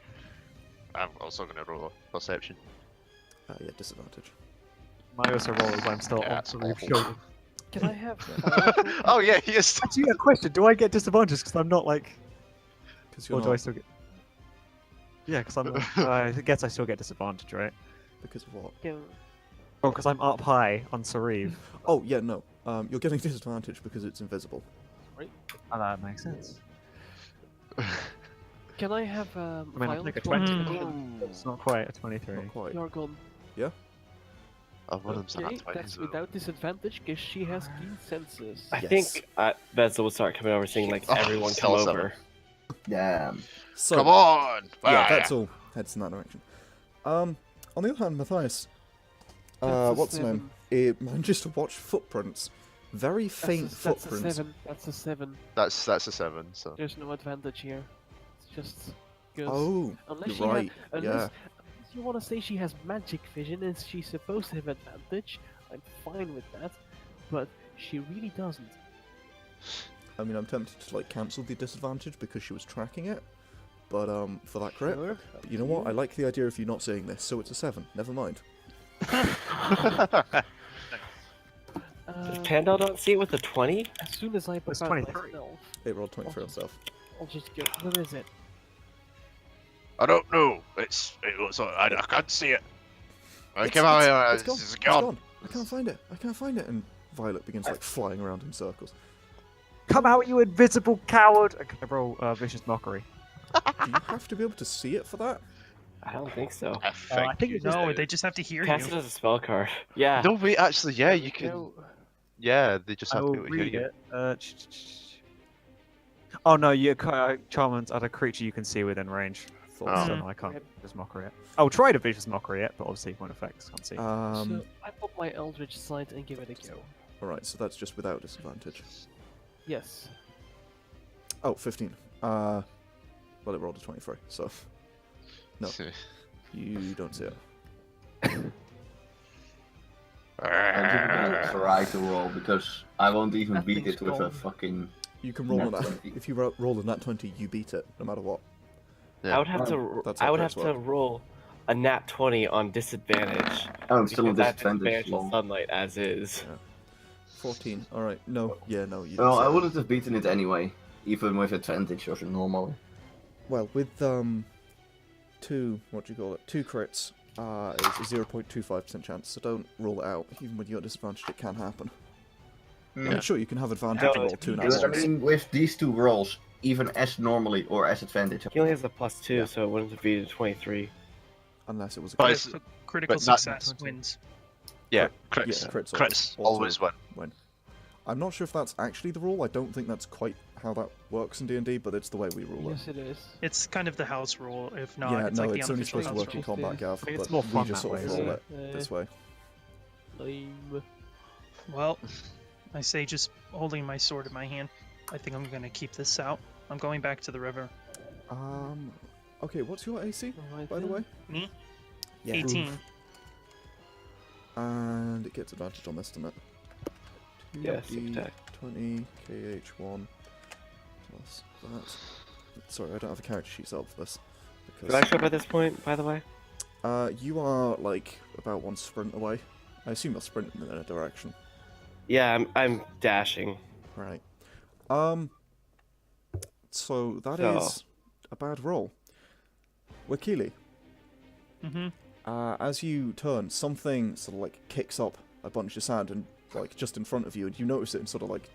I'm also gonna roll a perception.
Yeah, disadvantage.
My also roll as I'm still
Yeah,
on
it's
Sreeve's
awful.
shoulder.
Can I have?
Oh yeah, he is.
Actually, a question: do I get disadvantage because I'm not like,
Because you're
or do I
not.
still get? Yeah, because I'm. I guess I still get disadvantage, right?
Because of what?
Oh, because I'm up high on Sreeve.
Oh, yeah, no. You're getting disadvantage because it's invisible.
Oh, that makes sense.
Can I have
I mean, I
Violet
think a
roll
20.
perception?
It's not quite a 23.
Not quite.
You're gone.
Oh, one of them's
Okay,
not 20s,
that's
though.
without disadvantage because she has keen senses.
I
Yes.
think Vezda will start coming over, saying like,
Oh,
"Everyone
still
come
a seven.
over."
Damn.
So,
Come on!
yeah,
Ah,
that's all heads in that direction. On the other hand, Matthias,
That's a
what's his name?
7.
It manages to watch footprints. Very faint
That's
footprints.
a 7. That's a 7.
That's a 7, so.
There's no advantage here. It's just because
Oh,
unless
you're
she
right.
unless you want to say she has magic vision and she's supposed to have advantage, I'm fine with that. But she really doesn't.
I mean, I'm tempted to like cancel the disadvantage because she was tracking it, but for that crit.
Sure,
But you know what? I like the idea of you not saying this, so it's a 7. Never mind.
Does Pandal not see it with a 20?
As soon as I
That's
prepare
23.
myself,
It rolled 20 for himself.
I'll just go. Where is it?
I don't know. It looks like I can't see it. I
It's
came out here.
gone.
It's
It's
gone.
gone. I can't find it. I can't find it. And Violet begins like flying around in circles.
Come out, you invisible coward! Okay, roll vicious mockery.
Do you have to be able to see it for that?
I don't think so.
I think,
think
you
it's just
No,
do.
they just have to hear
Cast it
you.
as a spell card. Yeah.
No, wait, actually, yeah, you can.
No.
Yeah, they just
I
have to
will
be able to hear
read
you.
it. Oh no, you Charman's at a creature you can see within range.
Thought
Oh.
so.
So no, I can't vicious mockery it. I'll try to vicious mockery it, but obviously it won't affect. Can't see.
So
Um,
I pop my Eldritch Sight and give it a go.
alright, so that's just without disadvantage.
Yes.
Oh, 15. Well, it rolled a 23, so no. You don't see it.
I'm just gonna try to roll because I won't even
That
beat
thing's
it with a
gone.
fucking.
You can roll
Nat
on that.
20.
If you roll a nat 20, you beat it, no matter what.
Yeah.
I would have to.
That's
I
how
would have
crits
to
work.
roll a nat 20 on disadvantage.
Oh, I'm still on
because I have
disadvantage.
disadvantage on sunlight as is.
14. Alright, no. Yeah, no, you
No,
don't see
I
it.
wouldn't have beaten it anyway, even with advantage or normally.
Well, with two crits, it's a 0.25% chance, so don't rule it out. Even when you're at disadvantage, it can happen. I
Yeah.
mean, sure, you can have advantage
No,
and roll
it's-
2 nat
Because I
ones.
mean, with these two rolls, even as normally or as advantage.
He only has a +2,
Yeah.
so it wouldn't have beaten 23.
Unless it was a
But
crit.
it's-
Critical
but not-
success wins.
Yeah,
Crit-
crits.
yeah, crits
crits
always
always win.
I'm not sure if that's actually the rule. I don't think that's quite how that works in D&D, but it's the way we rule it.
Yes, it is.
It's kind of the house rule. If not,
Yeah,
it's
no,
like
it's
the
only
unofficial
supposed to
house
work in
rule.
combat, Gav,
I mean, it's
but
more
we
fun
just
that
sort of
way,
roll
isn't
it this way.
Lame.
Well, I say just holding my sword in my hand. I think I'm gonna keep this out. I'm going back to the river.
Okay, what's your AC,
Alright
by the
then.
way?
Me?
Yeah.
18.
And it gets advantage on this, doesn't it?
Yeah, sneak attack.
20 KH1 plus that. Sorry, I don't have a character sheet set up for this.
Did I show up at this point, by the way?
You are like about one sprint away. I assume you're sprinting in a direction.
Yeah, I'm dashing.
Right. So that
So-
is a bad roll. Wakili,
Mm-hmm.
as you turn, something sort of like kicks up a bunch of sand and like just in front of you, and you notice it and sort of like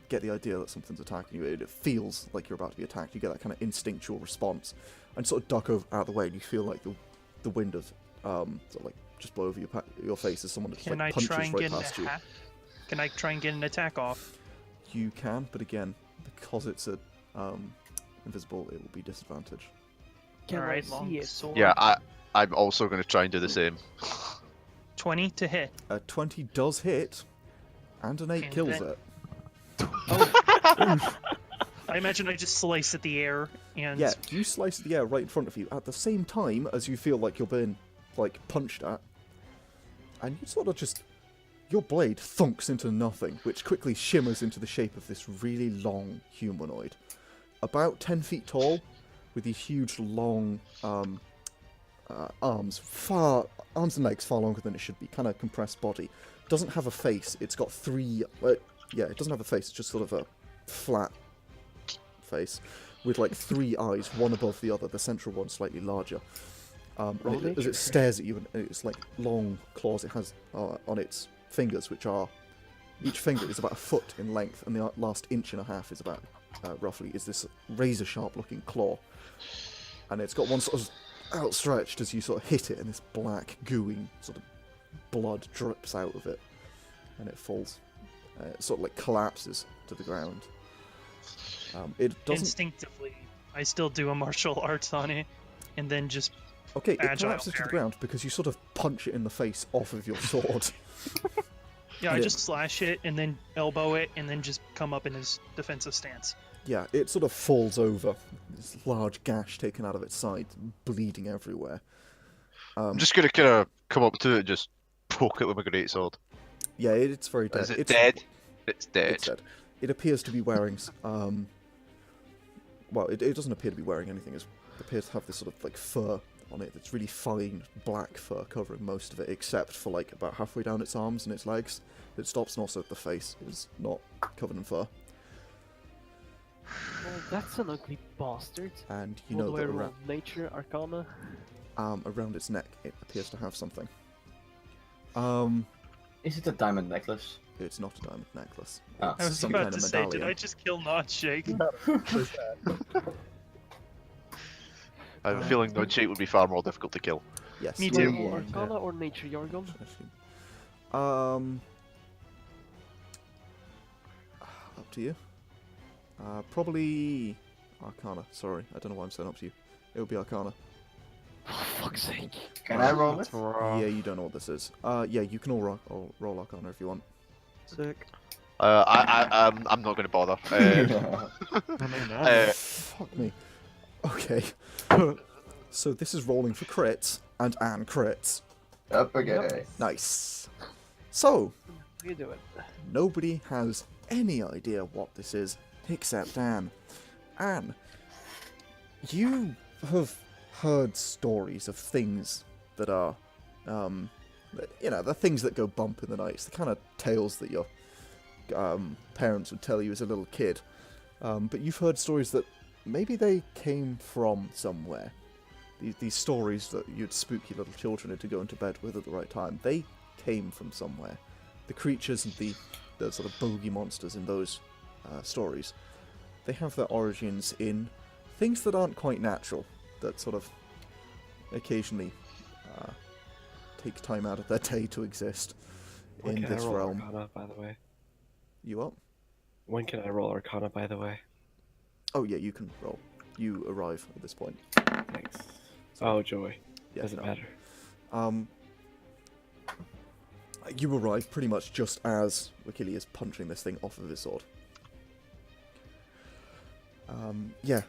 get the idea that something's attacking you. It feels like you're about to be attacked. You get that kind of instinctual response, and sort of duck out of the way, and you feel like the wind of sort of like just blow over your face as someone just
Can
like
I try
punches
and
right
get an
past you.
attack? Can I try and get an attack off?
You can, but again, because it's a invisible, it will be disadvantage.
Can I
Alright,
see
long
it?
sword.
Yeah, I'm also going to try and do the same.
20 to hit.
A 20 does hit, and an 8
And
kills
then-
it.
I imagine I just slice at the air and
Yeah, you slice the air right in front of you at the same time as you feel like you're being like punched at, and you sort of just your blade thunks into nothing, which quickly shimmers into the shape of this really long humanoid, about 10 feet tall, with these huge long arms and legs far longer than it should be, kind of compressed body. Doesn't have a face. It's got three. It doesn't have a face. It's just sort of a flat face with like 3 eyes, one above the other. The central one slightly larger. And as it stares at you, and it's like long claws it has on its fingers, which are each finger is about a foot in length, and the last inch and a half is about roughly is this razor sharp looking claw, and it's got one sort of outstretched as you sort of hit it, and this black gooey sort of blood drips out of it, and it falls. It sort of like collapses to the ground. It doesn't.
Instinctively, I still do a martial arts on it, and then just
Okay, it
agile
collapses to the
parry.
ground because you sort of punch it in the face off of your sword.
Yeah, I
Yeah.
just slash it and then elbow it and then just come up in his defensive stance.
Yeah, it sort of falls over. This large gash taken out of its side, bleeding everywhere.
I'm just gonna kind of come up to it and just poke it with my greatsword.
Yeah, it's very dead.
Is it
it's
dead? It's dead.
It's dead. It appears to be wearing. Well, it doesn't appear to be wearing anything. It appears to have this sort of like fur on it. It's really fine black fur covering most of it, except for like about halfway down its arms and its legs. It stops, and also the face is not covered in fur.
Well, that's an ugly bastard.
And you
What
know
do I
that
roll? Nature, Arcana?
around its neck, it appears to have something.
Is it a diamond necklace?
It's not a diamond necklace.
Ah.
I was
some
about
kind
to
of
say, did
medallion.
I just kill Not Shake?
I have a feeling non-shake would be far more difficult to kill.
Yes.
Me
Do I
too.
roll
Yeah.
Arcana or Nature, Yargon?
Up to you. Probably Arcana. Sorry, I don't know why I'm saying up to you. It would be Arcana.
For fuck's sake.
Can I roll it?
Yeah, you don't know what this is. Yeah, you can all roll Arcana if you want.
Sick.
I'm not going to bother.
I mean,
Fuck me. Okay. So this is rolling for crits, and Anne crits.
Up again.
Nice. So,
How you doing?
nobody has any idea what this is except Anne. Anne, you have heard stories of things that are, the things that go bump in the night. It's the kind of tales that your parents would tell you as a little kid. But you've heard stories that maybe they came from somewhere. These stories that you'd spook your little children into going to bed with at the right time, they came from somewhere. The creatures and the sort of bogey monsters in those stories, they have their origins in things that aren't quite natural, that sort of occasionally take time out of their day to exist
When
in
can I
this
roll
realm.
Arcana, by the way?
You up?
When can I roll Arcana, by the way?
Oh yeah, you can roll. You arrive at this point.
Thanks. Oh, joy.
Yeah,
Doesn't
no.
matter.
You arrive pretty much just as Wakili is punching this thing off of his sword. Yeah.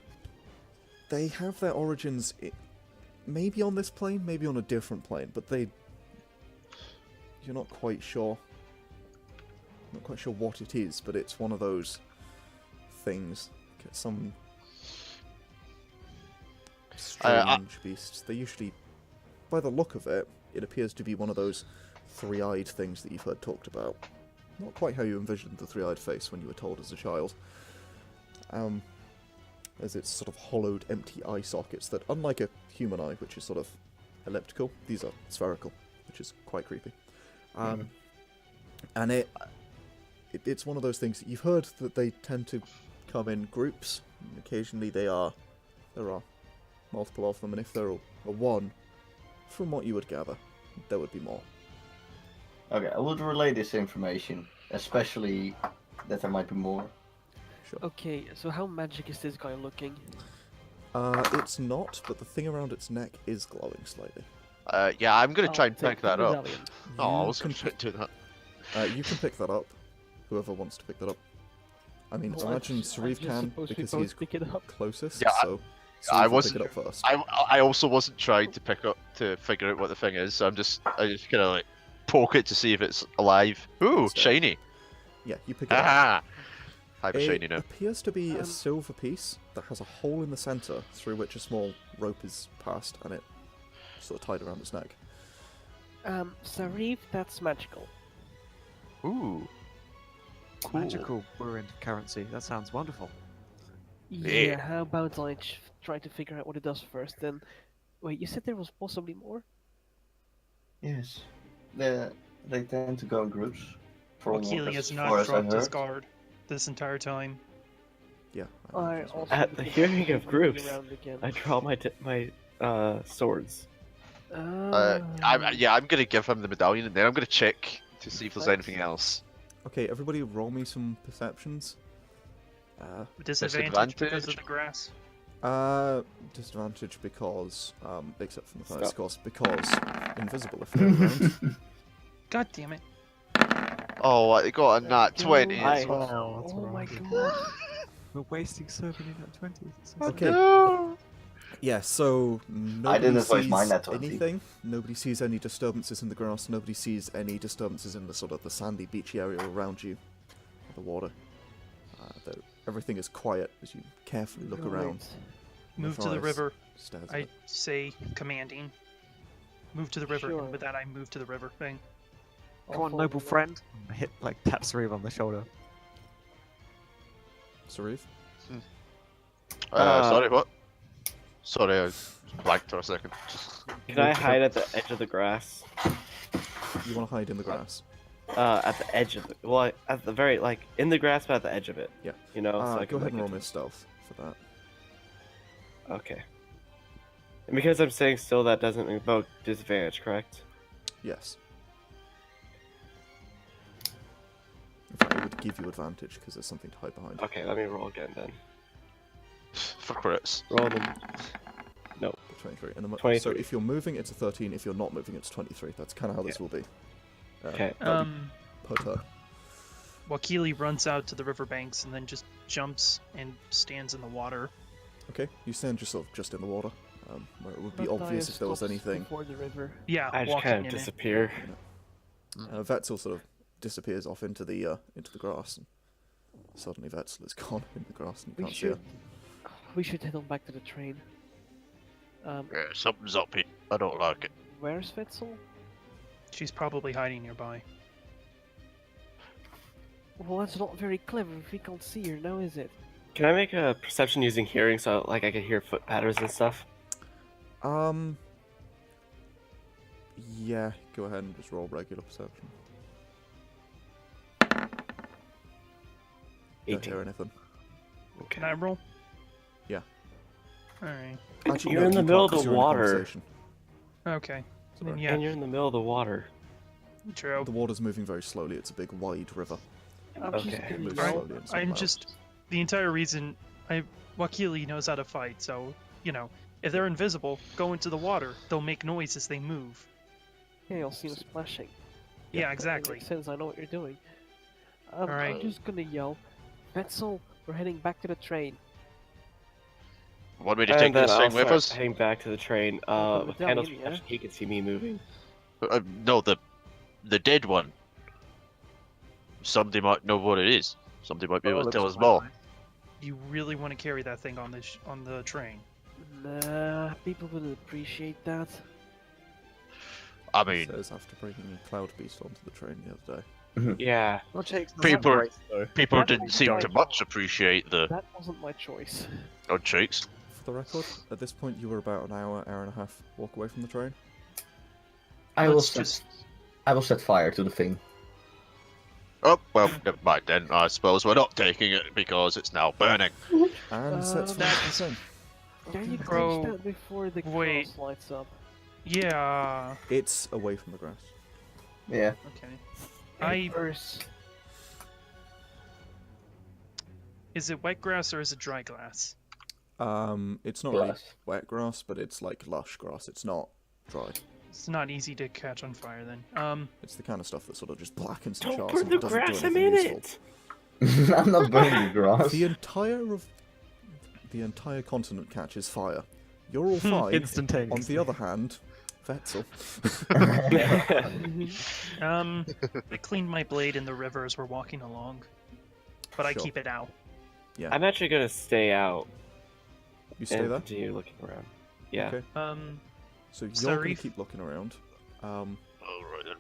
They have their origins maybe on this plane, maybe on a different plane, but you're not quite sure. Not quite sure what it is, but it's one of those things. Some strange beasts. They usually, by the look of it, it appears to be one of those three-eyed things that you've heard talked about. Not quite how you envisioned the three-eyed face when you were told as a child. As its sort of hollowed, empty eye sockets that, unlike a human eye, which is sort of elliptical, these are spherical, which is quite creepy. And it's one of those things that you've heard that they tend to come in groups. And occasionally there are multiple of them, and if there are one, from what you would gather, there would be more.
Okay, I would relay this information, especially that there might be more.
Sure.
Okay, so how magic is this guy looking?
It's not, but the thing around its neck is glowing slightly.
Yeah, I'm going to try and
Take
pick
the
that up.
medallion.
Oh, I
You
was going
can
to do that.
You can pick that up. Whoever wants to pick that up. I mean,
Well,
imagine
I'm
Sharif
just
can,
supposed we
because
both
he's
pick it up.
closest,
Yeah,
so
I
Sharif will
wasn't-
pick it up first.
I also wasn't trying to pick up to figure out what the thing is, so I just kind of like poke it to see if it's alive. Ooh,
It's dead.
shiny!
Yeah, you pick it up.
Ah, hyper
It
shiny now.
appears to be a
Um,
silver piece that has a hole in the centre through which a small rope is passed, and it sort of tied around its neck.
Sarif, that's magical.
Ooh, cool.
Magical ruined currency. That sounds wonderful.
Yeah,
Yeah.
how about I try to figure out what it does first, then... Wait, you said there was possibly more?
Yes. They tend to go in groups. From
Wakili has
as
not
far as I
dropped his
heard.
guard this entire time.
Yeah.
I
imagine so.
also
At the
think
hearing
it's
of groups,
around again.
I draw my swords.
I'm gonna give him the medallion, and then I'm gonna check to see if there's
Thanks.
anything else.
Okay, everybody roll me some perceptions.
Disadvantage because of the grass.
Disadvantage because, except from the
Stop.
first course, because invisible if they're around.
God damn it.
Oh, I got a nat
There
20
we
as
go.
well.
that's
Oh
what
my
I'm doing.
god.
We're wasting so many nat 20s. It's
Okay.
insane.
No!
Yeah, so nobody
didn't waste
sees
mine at 20.
anything. Nobody sees any disturbances in the grass. Nobody sees any disturbances in the sort of the sandy, beachy area around you, the water. Though everything is quiet as you carefully look around.
Right.
Move to the
Matthias
river.
stares at
I
it.
say commanding. Move to the river.
Sure.
And with that, I move to the river thing.
Come on, noble friend. Hit like tap Sarif on the shoulder.
Sarif?
Sorry, what? Sorry, I blanked for a second.
Can I hide at the edge of the grass?
You want to hide in the grass?
At the edge of the at the very in the grass, but at the edge of it.
Yeah.
You know. So I
Go
can,
ahead and
like,
roll me stealth for that.
Okay. And because I'm staying still, that doesn't invoke disadvantage, correct?
Yes. In fact, it would give you advantage because there's something to hide behind.
Okay, let me roll again then.
For crits.
Roll them.
23. And so
23.
if you're moving, it's a 13. If you're not moving, it's 23. That's kind of how this will be.
Okay.
That'll be per turn.
Wakili runs out to the riverbanks and then just jumps and stands in the water.
Okay, you stand yourself just in the water, where it would be
Matthias
obvious if there was
stops
anything.
before the river.
Yeah,
I just
walking
kind of
in
disappear.
Vetzel sort of disappears off into the grass, and suddenly Vetzel is gone in the grass, and you
We
can't see her.
should head on back to the train.
Yeah, something's up here. I don't like it.
Where's Vetzel?
it. She's probably hiding nearby.
Well, that's not very clever if we can't see her now, is it?
Can I make a perception using hearing so I can hear foot patterns and stuff?
Yeah, go ahead and just roll regular perception.
18.
Don't hear anything.
Okay.
Can I roll?
Yeah.
Alright.
Actually,
You're
no,
in the
you
middle
can't
of
'cause
the
you're in a
water.
conversation.
Okay.
Sorry.
Then yeah,
And you're in the middle of the water.
true.
The water's moving very slowly. It's a big, wide river.
I'm
Okay.
just
It
gonna
moves
yell.
slowly. And it's not
I'm
loud.
just the entire reason Wakili knows how to fight, so if they're invisible, go into the water. They'll make noise as they move.
Yeah, you'll see him splashing.
Yeah,
That
exactly.
makes sense. I know what you're doing.
Alright.
I'm just gonna yell, Vetzel, we're heading back to the train.
Want me to take
And then
this
I'll
thing with
start
us?
heading back to the train.
the
With
medallion,
Candle's
yeah?
perception, he can see me moving.
No, the dead one. Somebody might know what it is. Somebody might be able to tell us more.
You really want to carry that thing on the train?
Nah, people will appreciate that.
I
He
mean,
says after bringing a cloud beast onto the train the other day.
Yeah.
people people
That
didn't
was
seem
my
to much appreciate the
That wasn't my choice.
odd shakes.
For the record, at this point you were about an hour and a half walk away from the train.
I will
Let's
set,
just
I will set fire to the thing.
Oh, well, never mind then. I suppose we're not taking it because it's now burning.
And sets fire to the train.
Can you
Bro,
close that before the
wait.
cross lights up?
yeah.
It's away from the grass.
Yeah.
Okay.
First.
Is it wet grass or is it dry grass?
It's not really
Grass.
wet grass, but it's like lush grass. It's not dry.
It's not easy to catch on fire then.
It's the kind of stuff that sort of just blackens and
Don't
chars
burn
and
the
doesn't do
grass, I'm
anything
in
useful.
it!
I'm not burning the grass.
The entire continent catches fire. You're all fine.
Instantaneous.
On the other hand, Vetzel.
I cleaned my blade in the river as we're walking along, but I
Sure.
keep it out.
I'm actually gonna stay out
You stay
and
there?
continue looking around. Yeah.
Okay. So you're going
Sarif?
to keep looking around.
Alright then.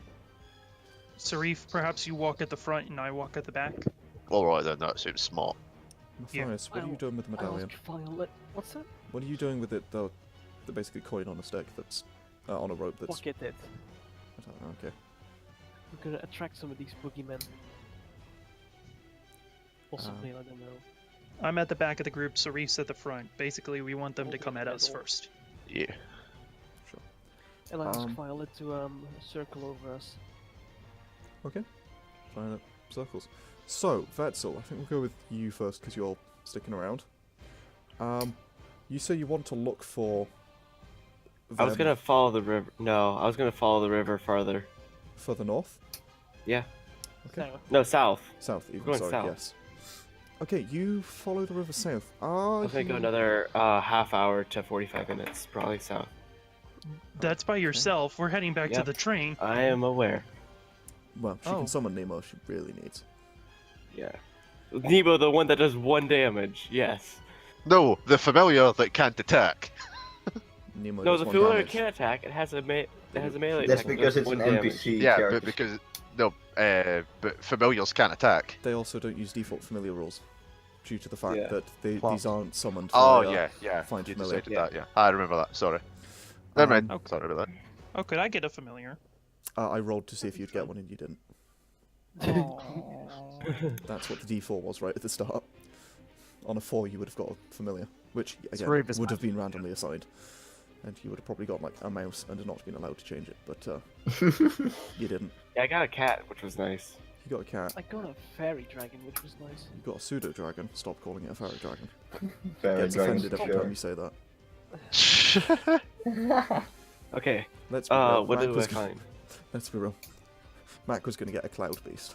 Sarif, perhaps you walk at the front and I walk at the back.
Alright then, that seems smart.
Matthias, what are you
I'll-
doing with the medallion?
Violet. What's that?
What are you doing with it, the basically coin on a stick that's on a rope that's...
Pocket it.
I don't know, okay.
We're gonna attract some of these boogeymen. Possibly, I don't know.
I'm at the back of the group, Sarif's at the front. Basically, we want them to come at us first.
Yeah.
And I ask
Um,
Violet to circle over us.
Okay. Violet circles. So, Vetzel, I think we'll go with you first because you're sticking around. You say you want to look for
I was
them
gonna follow the river. No, I was gonna follow the river farther.
further north?
Yeah.
Okay.
So,
No, south.
South, even,
going
sorry,
south.
yes. Okay, you follow the river south.
I
Are
was gonna go
you-
another half hour to 45 minutes, probably south.
That's by yourself. We're heading back to
Yep.
the train.
I am aware.
Well, she
Oh.
can summon Nemo if she really needs.
Yeah. Nebo, the one that does 1 damage. Yes.
No, the familiar that can't attack.
Nemo
No,
does
the
1
familiar
damage.
can attack. It has a melee
That's
attack. that
because
does
it's an
1 damage.
NPC
Yeah,
character.
but because no, but familiars can't attack.
They also don't use default familiar rules, due to the fact
Yeah.
that these aren't summoned.
Oh
via
yeah.
Find
You
familiar.
decided that. Yeah, I remember that. Sorry. Never mind.
Okay.
Sorry about that.
Oh, could I get a familiar?
I rolled to see if you'd get one and you didn't.
Aw.
That's what the D4 was right at the start. On a 4 you would have got a familiar, which again
Reaver's
would have been randomly assigned. And you would have probably got like a mouse and not been allowed to change it, but you didn't.
Yeah, I got a cat, which was nice.
You got a cat,
I got a fairy dragon, which was nice.
you got a pseudo dragon, stop calling it a fairy dragon.
Fairy
Gets
dragons,
offended every
sure.
time you say that.
Okay.
Let's be real.
What
Mac
did I
was
find?
Let's be real. Mac was going to get a cloud beast.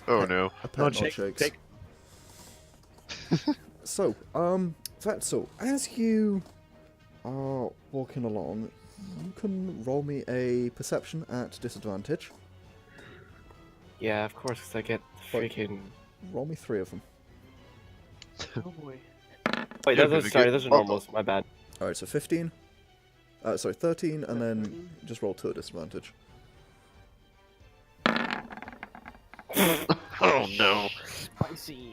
Oh no.
A pet
Nod
nod
shake,
shakes. So, Vetzel, as you are walking along, you can roll me a perception at disadvantage.
Yeah, of course, 'cause I get the
What?
freaking.
Roll me 3 of them.
Oh boy.
Wait,
Yeah,
those
but
sorry,
we
those are
get-
normals. My bad.
Alright, so 15. Sorry, 13, and then just roll 2 at disadvantage.
Oh no.
Spicy.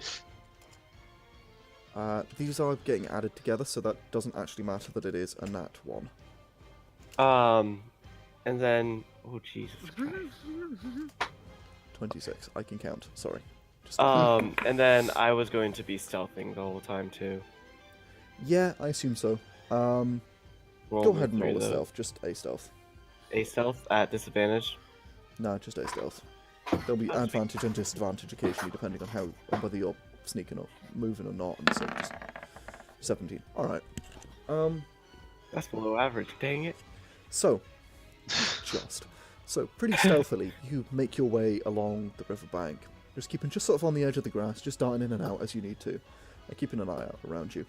These are getting added together, so that doesn't actually matter that it is a nat 1.
And then oh Jesus Christ.
26. I can count. Sorry. Just
And then I was going to be stealthing the whole time too.
yeah, I assume so.
Roll
Go
me
ahead and
3
roll a
of those.
stealth. Just a stealth.
A stealth at disadvantage.
No, just a stealth. There'll be advantage and disadvantage occasionally, depending on whether you're sneaking or moving or not. And so just 17. All right.
That's below average. Dang it.
So pretty stealthily, you make your way along the riverbank, just keeping just sort of on the edge of the grass, just darting in and out as you need to, and keeping an eye out around you.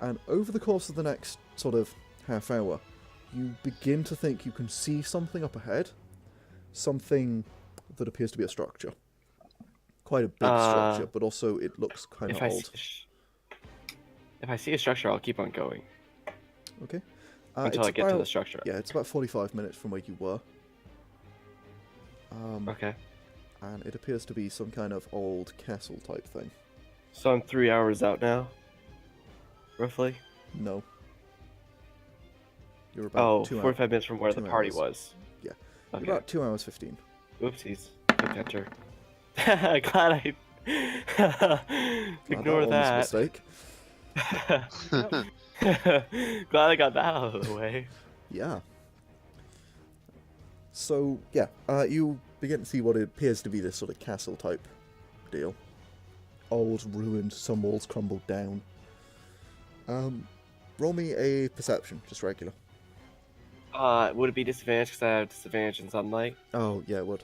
And over the course of the next sort of half hour, you begin to think you can see something up ahead, something that appears to be a structure. Quite a big structure, but also it looks kind of old.
If I see a structure, I'll keep on going
Okay.
until
it's
I get to
about-
the structure.
Yeah, it's about 45 minutes from where you were.
Okay.
And it appears to be some kind of old castle type thing.
So I'm 3 hours out now. Roughly.
No. You're about
Oh,
2
45
hours.
minutes from where the
2
party
hours.
was.
Yeah.
Okay.
You're about 2 hours 15.
Oopsies. Click enter. Glad I ignore
one was a
that.
mistake.
Glad I got that out of the way.
Yeah. So, yeah, you begin to see what appears to be this sort of castle type deal. Old, ruined, some walls crumbled down. Roll me a perception, just regular.
Would it be disadvantage because I have disadvantage in sunlight?
Oh, yeah, it would.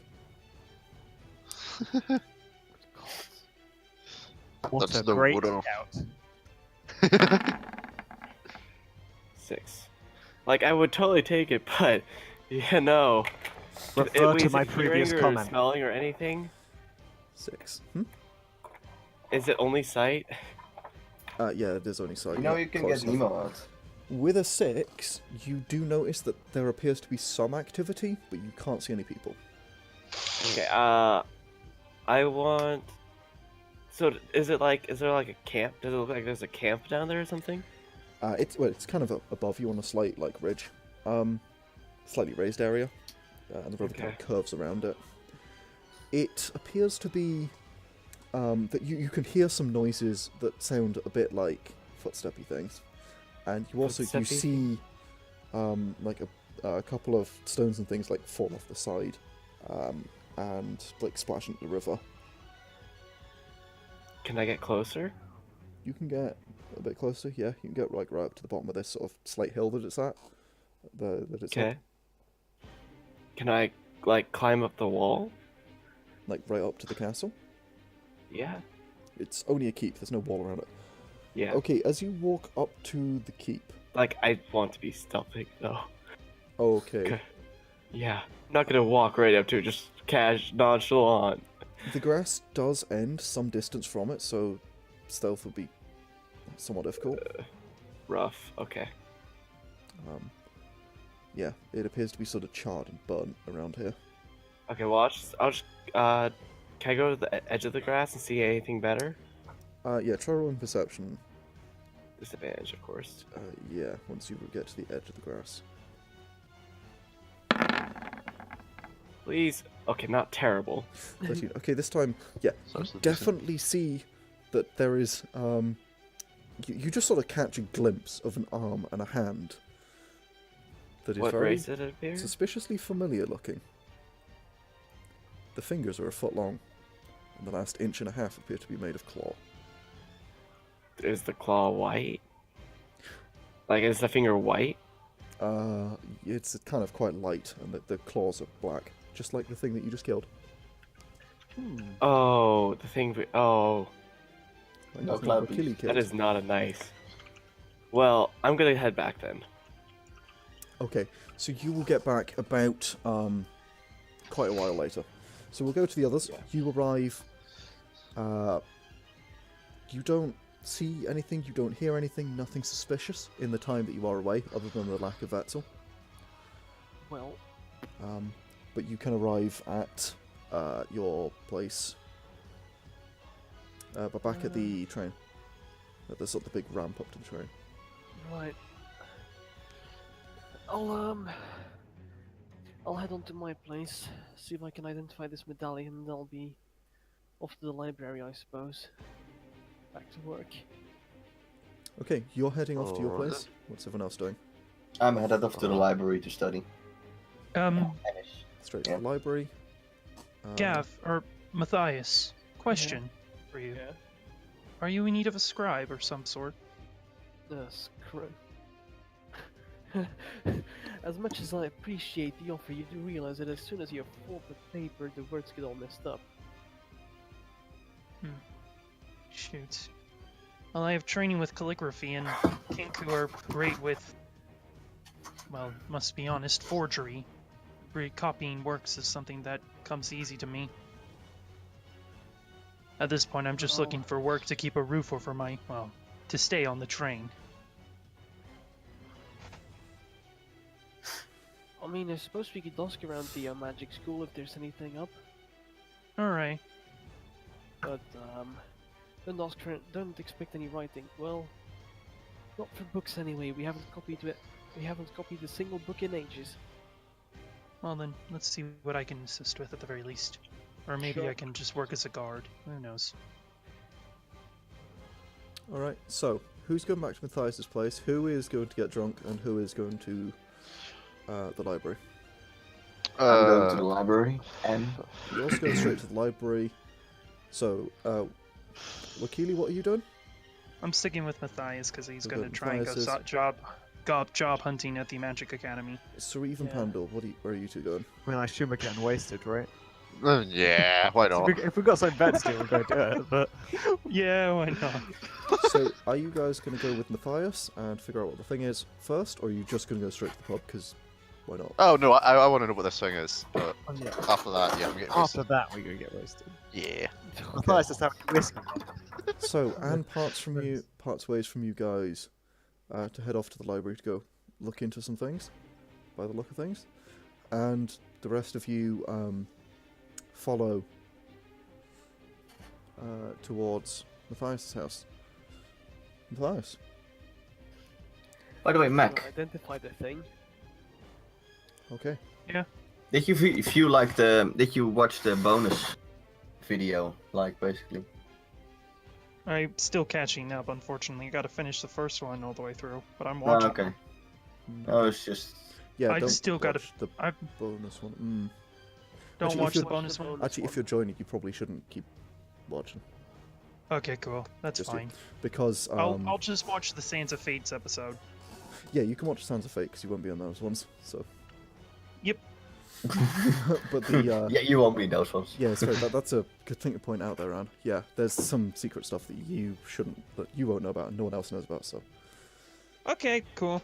What
That's
a
the
great
wood-off.
scout.
6. Like, I would totally take it, but, yeah, no.
Refer
Wait,
to
is
my
it
previous
hearing or
comment.
smelling or anything?
6.
Is it only sight?
Yeah, there's only sight.
You know
yeah,
you can
close
get
enough.
Nemo out.
With a 6, you do notice that there appears to be some activity, but you can't see any people.
Okay, I want... So, is there like a camp? Does it look like there's a camp down there or something?
It's kind of above you on a slight ridge, slightly raised area, and the river kind of
Okay.
curves around it. It appears to be that you can hear some noises that sound a bit like footsteppy things, and you also
Giuseppe?
see like a couple of stones and things like fall off the side, and like splash into the river.
Can I get closer?
You can get a bit closer, yeah. You can get right up to the bottom of this sort of slight hill that it's at. That it's
Okay. Can I like climb up the wall?
like right up to the castle.
Yeah.
It's only a keep. There's no wall around it.
Yeah.
Okay, as you walk up to the keep.
Like I want to be stealthy though.
Okay.
Okay. Yeah. I'm not gonna walk right up to it, just nonchalant.
The grass does end some distance from it, so stealth would be somewhat difficult.
Rough. Okay.
Yeah, it appears to be sort of charred and burnt around here.
Okay. Well, I'll just can I go to the edge of the grass and see anything better?
Yeah, try rolling perception.
Disadvantage, of course.
Yeah, once you get to the edge of the grass.
Please. Okay, not terrible.
13. Okay, this time, yeah,
So
you
it's decent.
definitely see that there is, you just sort of catch a glimpse of an arm and a hand that is
What
very
race did it appear?
suspiciously familiar looking. The fingers are a foot long, and the last inch and a half appear to be made of claw.
Is the claw white? Like, is the finger white?
It's kind of quite light, and the claws are black, just like the thing that you just killed.
Oh, the thing. Oh,
Like
No,
the thing that
Cloudbeast.
Achille killed.
that is not a nice. Well, I'm gonna head back then.
Okay, so you will get back about quite a while later. So we'll go to the others.
Yeah.
You arrive. You don't see anything. You don't hear anything. Nothing suspicious in the time that you are away, other than the lack of Vetzel.
Well,
But you can arrive at your place. But back at the train. At the sort of big ramp up to the train.
right. I'll head on to my place, see if I can identify this medallion, and I'll be off to the library, I suppose. Back to work.
Okay, you're heading off to your
Alright.
place. What's everyone else doing?
I'm headed off to the library to study.
Straight to the library.
Gav, or Matthias, question for you.
Yeah.
Are you in need of a scribe or some sort?
As much as I appreciate the offer, you do realize that as soon as you have folded the paper, the words get all messed up.
Shoot. Well, I have training with calligraphy, and Kinku are great with, well, must be honest, forgery. Copying works is something that comes easy to me. At this point, I'm just looking for work to keep a roof over my, well, to stay on the train.
I mean, I suppose we could ask around the magic school if there's anything up,
Alright.
but don't expect any writing. Well, not for books anyway. We haven't copied a single book in ages.
Well then, let's see what I can assist with at the very least. Or maybe
Sure.
I can just work as a guard. Who knows?
Alright, so, who's going back to Matthias' place? Who is going to get drunk? And who is going to the library?
I'm going to the library, and
You're also going straight to the library. So, Wakili, what are you doing?
I'm sticking with Matthias because he's
Okay,
going to try and go
Matthias
job hunting at the Magic Academy.
So even
Yeah.
Pandor, where are you two going?
I mean, I assume we're getting wasted, right?
Yeah, why not?
If we've got some bets to, we'll go do it. But
Yeah, why not?
So, are you guys going to go with Matthias and figure out what the thing is first, or are you just going to go straight to the pub? Because why not?
Oh no, I want to know what this thing is. But
yeah.
after that, yeah, I'm getting
After
wasted.
that, we're gonna get wasted.
Yeah.
Matthias is having whiskey.
So, and parts ways from you guys to head off to the library to go look into some things, by the look of things, and the rest of you follow towards Matthias' house. Matthias.
by the way,
So
Mac,
identify the thing.
Okay.
did you watch the bonus video, like basically?
I'm still catching up, unfortunately. I gotta finish the first one all the way through, but I'm
Oh,
watching.
okay. Oh, it's just.
Yeah,
I've
don't
still gotta-
watch the
I
bonus one.
don't
Actually, if
watch the
you're-
bonus one.
Actually, if you're joining, you probably shouldn't keep watching
Okay, cool. That's
Just you.
fine.
because
I'll just watch the Sands of Fates episode.
yeah, you can watch Sands of Fate because you won't be on those ones. So.
Yep.
But the
Yeah, you won't be those ones.
yeah, sorry, that's a good thing to point out there, Anne. Yeah, there's some secret stuff that you won't know about and no one else knows about. So.
Okay, cool.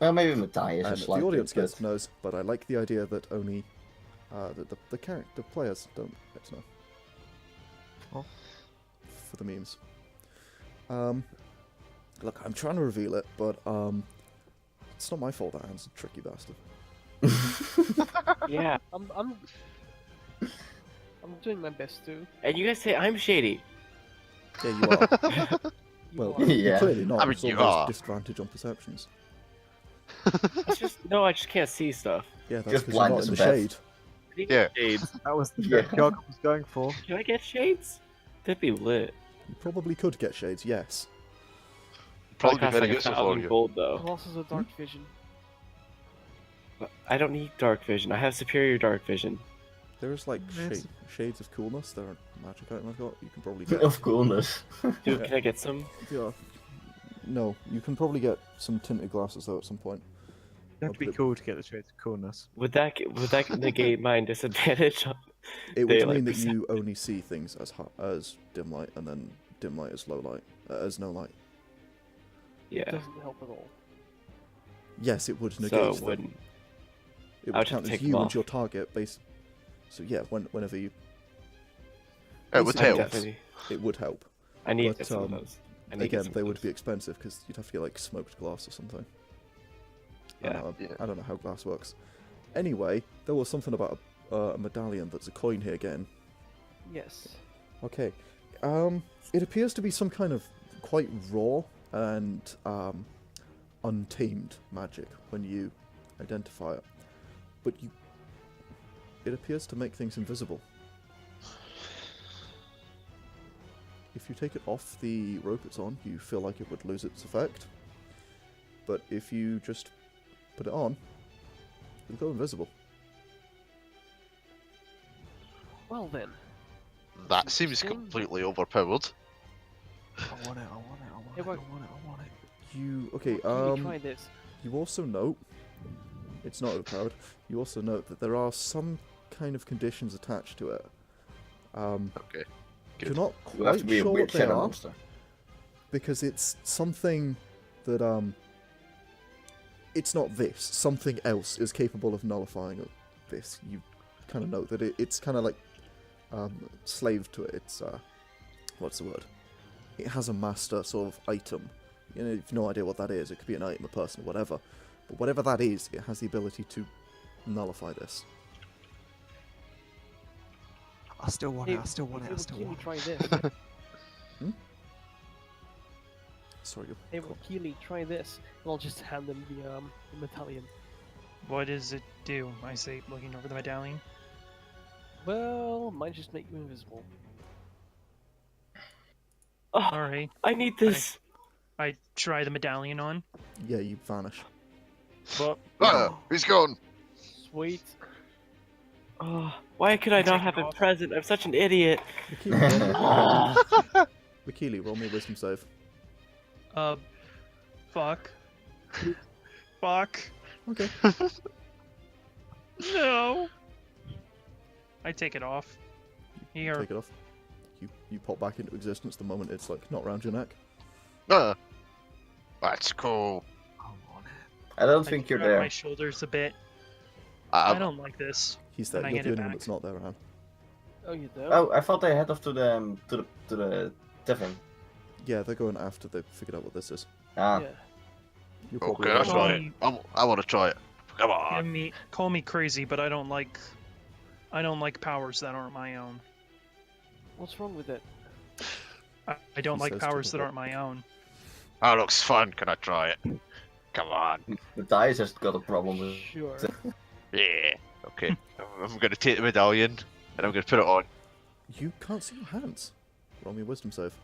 Well, maybe Matthias
And
is
the
like
audience
it, but-
gets to knows, but I like the idea that only the players don't get to know.
Oh.
For the memes. Look, I'm trying to reveal it, but it's not my fault that Anne's a tricky bastard.
Yeah.
I'm doing my best too.
And you guys say I'm shady.
Yeah, you are.
You
Well,
are.
you're
Yeah.
clearly not.
I mean,
It's
you
always
are.
disadvantage on perceptions.
It's just I just can't see stuff.
Yeah, that's
Just
because you're not
blindness
in the
at best.
shade.
I need
Yeah.
shades.
That was the
Yeah.
joke I was going for.
Can I get shades? That'd be lit.
You probably could get shades, yes.
Probably be
cost
very
like
useful for
1,000
you.
gold though.
Glasses of dark vision.
But I don't need dark vision. I have superior dark vision.
There's like
Yes.
shades of coolness. There are magic item I've got. You can probably get.
Of coolness.
Dude,
Yeah.
can I get some?
Yeah. No, you can probably get some tinted glasses though at some point.
You have to be cool to get the shades of coolness.
Would that negate my disadvantage?
It would
Daylight
mean that you only see things as dim light, and then dim light as low light, as no light.
Yeah.
Doesn't help at all.
Yes, it would
So
negate
it
them.
wouldn't.
It
I
would
would just
count as
take
you
them
and
off.
your target base. So yeah, whenever you,
It would
Basically,
help.
yes,
Definitely.
it would help.
I need
But,
to get some of those. I need to get
Again,
some
they
of
would
those.
be expensive because you'd have to get like smoked glass or something.
Yeah.
Yeah.
I don't know how glass works. Anyway, there was something about a medallion that's a coin here again.
Yes.
Okay. It appears to be some kind of quite raw and untamed magic when you identify it. But it appears to make things invisible. If you take it off the rope it's on, you feel like it would lose its effect. But if you just put it on, it'll go invisible.
Well then.
That seems
Interesting.
completely overpowered.
I want it, I want it, I want
Hey,
it,
what-
I want it, I want it.
You okay?
Can you try this?
You also note it's not overpowered. You also note that there are some kind of conditions attached to it.
Okay.
You're
Good.
not
You have
quite
to be a
sure
weird
what they
shadow
are
monster.
because it's something that it's not this. Something else is capable of nullifying this. You kind of note that it's kind of like slave to it. It's what's the word? It has a master sort of item. You know, you've no idea what that is. It could be an item, a person, or whatever. But whatever that is, it has the ability to nullify this.
I still want it, I still want it, I still
Keely,
want it.
try this.
Sorry, you.
Hey, Keely, try this. And I'll just hand them the medallion.
What does it do? I say, looking over the medallion.
Well, might just make you invisible.
Oh,
Alright.
I need this.
I try the medallion on.
Yeah, you vanish.
But
Ah, he's gone.
Sweet.
Oh, why could I not
Take
have
it
it
off.
present? I'm such an idiot.
Oh.
Wakili, roll me a wisdom save.
fuck. Fuck.
Okay.
No. I take it off. Here.
Take it off. You pop back into existence the moment it's like not round your neck.
Ah, that's cool.
I want it.
I don't
I
think you're
shrug
there.
my shoulders a bit. I
I'm,
don't like this.
He's there.
And I
You're
get
the
it
only one
back.
that's not there, Anne.
Oh, you do?
Oh, I thought they head off to the tavern.
Yeah, they're going after they've figured out what this is.
Ah,
Yeah.
You're probably
okay, that's
right.
right. I want to try it. Come on.
Call me crazy, but I don't like powers that aren't my own.
What's wrong with it?
I don't
He
like
says
powers
to
that
the
aren't my own.
That looks fun. Can I try it? Come on.
Matthias has got a problem with.
Sure.
Yeah. Okay. I'm gonna take the medallion and I'm gonna put it on.
You can't see your hands. Roll me a wisdom save.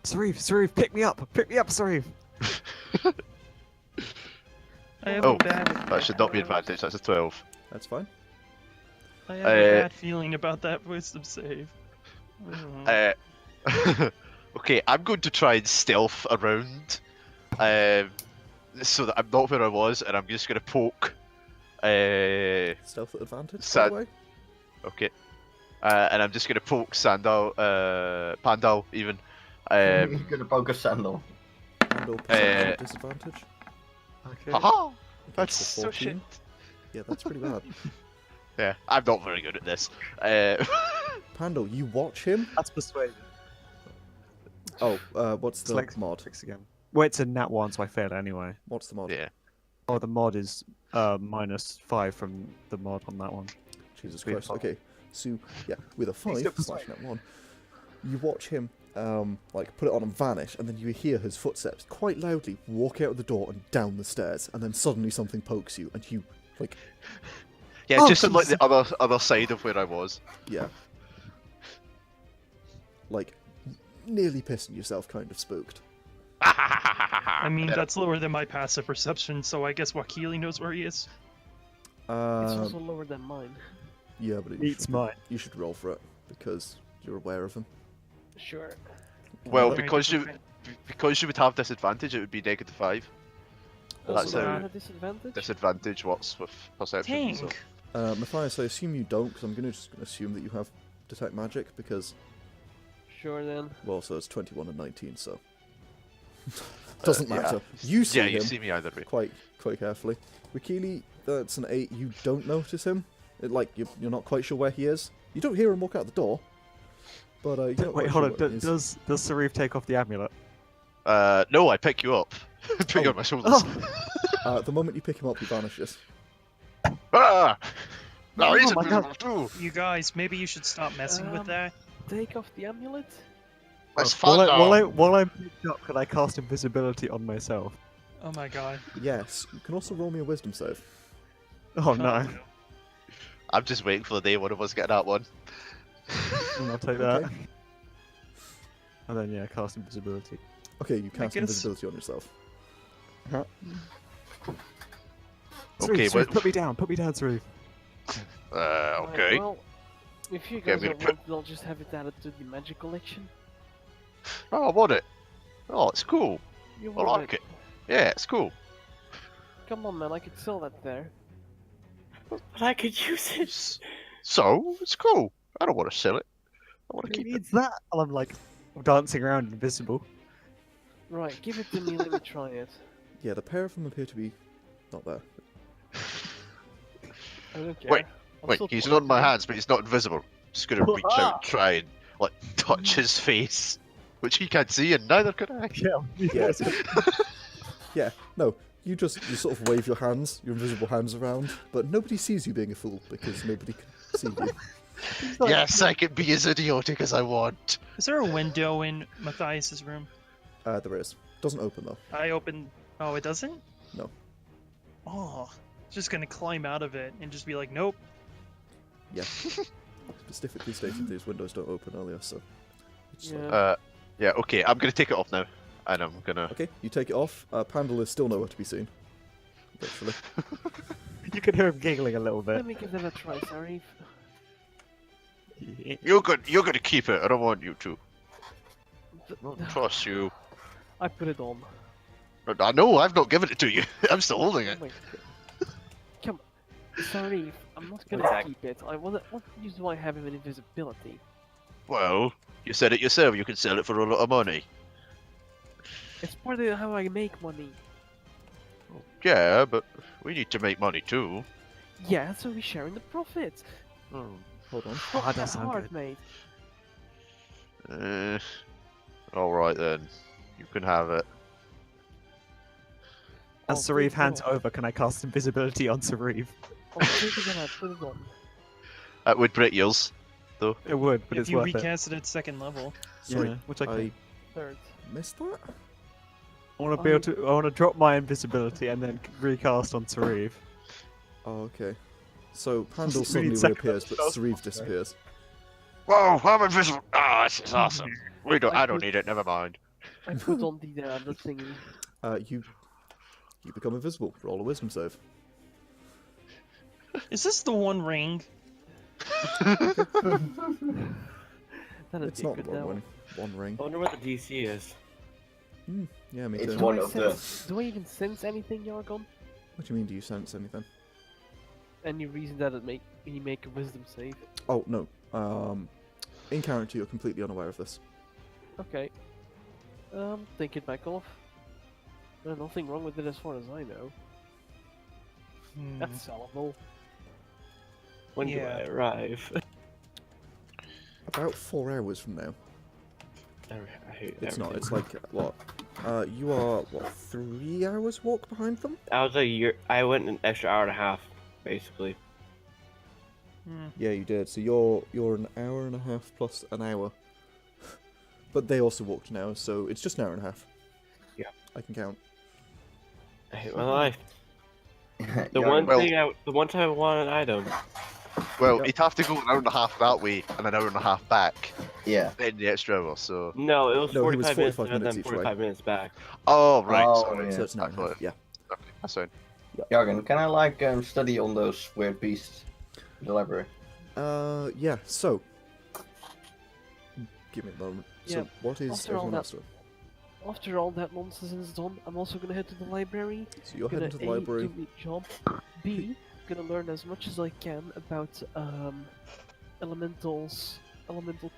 Sarif, pick me up, Sarif.
I have
Oh,
a bad.
that should not be advantage. That's a 12.
That's fine.
I have a bad feeling about that wisdom save.
Okay, I'm going to try and stealth around, so that I'm not where I was, and I'm just going to poke.
Stealth at advantage, by
Sad-
the way.
Okay. And I'm just going to poke Sandal, Pandal even.
You're gonna poke a sandal.
And/or perception at disadvantage.
Okay.
Haha!
Against
That's
the
so
14.
shit.
Yeah, that's pretty bad.
Yeah, I'm not very good at this.
Pandal, you watch him.
That's persuasion.
Oh, what's the
Select
mod?
six again. Well, it's a nat 1, so I failed anyway.
What's the mod?
Yeah.
Oh, the mod is -5 from the mod on that one.
Jesus
With
Christ.
five.
Okay, so yeah, with a
He's
5
still
slash net 1, you watch him like put it on and vanish, and then you hear his footsteps quite loudly walk out of the door and down the stairs, and then suddenly something pokes you, and you like
Yeah,
Oh,
just on like
Jesus.
the other side of where I was.
yeah, like nearly pissing yourself, kind of spooked.
I mean,
Yeah.
that's lower than my passive perception, so I guess Wakili knows where he is.
It's
Um,
also lower than mine.
yeah, but
It's mine.
you should roll for it because you're aware of him.
Sure.
Well,
Let
me
because
just-
you would have disadvantage, it would be -5.
Also,
That's
Do I
how
have a disadvantage?
disadvantage works with perception. So.
Tank!
Matthias, I assume you don't, because I'm just going to assume that you have detect magic because,
Sure then.
well, so it's 21 and 19, so doesn't
yeah.
matter. You see
Yeah,
him
you see me either way.
quite carefully. Wakili, that's an 8. You don't notice him. You're not quite sure where he is. You don't hear him walk out the door, but you're not
Wait,
quite
hold
sure
on.
where he is.
Does Sarif take off the amulet?
No, I pick you up. Put you
Oh.
on my shoulders.
The moment you pick him up, he vanishes.
Ah! No, he's
Oh my
invisible too.
You guys, maybe you should stop messing with
Um,
that.
Take off the amulet?
That's
While
fun now.
while I'm picked up, can I cast invisibility on myself?
Oh my god.
Yes, you can also roll me a wisdom save.
Oh no.
I'm just waiting for the day one of us get that one.
I'll take that.
Okay.
And then yeah, cast invisibility.
Okay, you cast
guess-
invisibility on yourself.
Okay,
Sarif,
but
put me down, Sarif.
Right,
okay.
well, if you
Okay, I'm
guys
gonna
don't want, I'll just have it added to the magic collection.
Oh, I want it. Oh, it's cool.
You
I
want
like it. Yeah, it's cool.
Come on, man, I could sell that there.
But I could use it.
So, it's cool. I don't want to sell it. I want to
Who
keep it.
needs that? And I'm like dancing around invisible.
Right, give it to me, let me try it.
Yeah, the pair of them appear to be not there.
I don't care.
Wait,
I'll
Wait,
still
he's
try
not in
it.
my hands, but he's not invisible. Just gonna reach out and try and, like, touch his face. Which he can't see, and neither can I.
Yeah. Yeah, no, you sort of wave your hands, your invisible hands around, but nobody sees you being a fool because nobody can see you.
Yes, I can be as idiotic as I want.
Is there a window in Matthias's room?
There is. Doesn't open though.
I open. Oh, it doesn't?
No.
Oh. Just gonna climb out of it and just be like, nope.
Yeah. Specifically stated these windows don't open earlier, so. It's like-
Yeah.
Yeah, okay, I'm gonna take it off now. And I'm gonna...
Okay, you take it off. Pandal is still nowhere to be seen. Literally.
You can hear him giggling a little bit.
Let me give that a try, Sarif.
You're gonna keep it, I don't want you to. I don't trust you.
I put it on.
I know, I've not given it to you. I'm still holding
Oh
it.
my god. Come on. Sarif, I'm not gonna
Attack.
keep it. What use do I have him in invisibility?
Well, you said it yourself, you can sell it for a lot of money.
It's part of how I make money.
Yeah, but we need to make money too.
Yeah, so we share in the profits.
Hold on.
Oh, that
That's
sounds
hard,
good.
mate.
Alright then. You can have it.
As
I'll
Sarif
take it
hands
off.
over, can I cast invisibility on Sarif?
I'll take it and I put it on.
That would break yours.
It would, but
If
it's
you
worth it.
recast it at second level.
Sorry,
Yeah, which I can.
I
Third.
missed that?
I want to be able to. I want to drop my invisibility and then recast on Sarif.
Oh, okay. So Pandal
We
suddenly
need second
reappears, but
level
Sarif
spells,
disappears.
Whoa, I'm invisible. Ah, this is awesome. We don't. I don't need it. Never mind.
I put on the thingy.
You become invisible. Roll a wisdom save.
Is this the One Ring?
That'd
It's
be a
not
good
one
now.
one ring.
I wonder what the DC is.
Yeah, me
It's
too.
one
Do I
of the.
sense- Do I even sense anything, Yargon?
What do you mean? Do you sense anything?
Any reason that it make me make a wisdom save?
Oh no. In character, you're completely unaware of this.
Okay. Take it back off. There's nothing wrong with it as far as I know.
Hmm.
That's sellable.
When do
Yeah.
I arrive?
About 4 hours from now.
I hate
It's not.
everything.
It's like what? You are what? 3 hours walk behind them?
I was a year. I went an extra hour and a half, basically.
Hmm.
Yeah, you did. So you're an hour and a half plus an hour. But they also walked an hour, so it's just an hour and a half.
Yeah.
I can count.
I hate my life. The
Yargon,
the one time I want an item.
Well,
Yep.
you'd have to go an hour and a half that way and an hour and a half back
Yeah.
in the extra hour. So.
No, it was
No, he was
45 minutes
45
and
minutes
then
each way.
45 minutes back.
Oh right.
Oh,
Sorry.
yeah.
So it's an hour and a half.
Actually,
Yeah.
okay, that's fine.
Yargon, can I like study on those weird beasts in the library?
Yeah. So. Give me a moment.
Yeah,
So what is
after all
everyone
that-
else doing?
After all that nonsense is done, I'm also gonna head to the library.
So you're
Gonna
heading to the
A,
library.
do a job. B, gonna learn as much as I can about elemental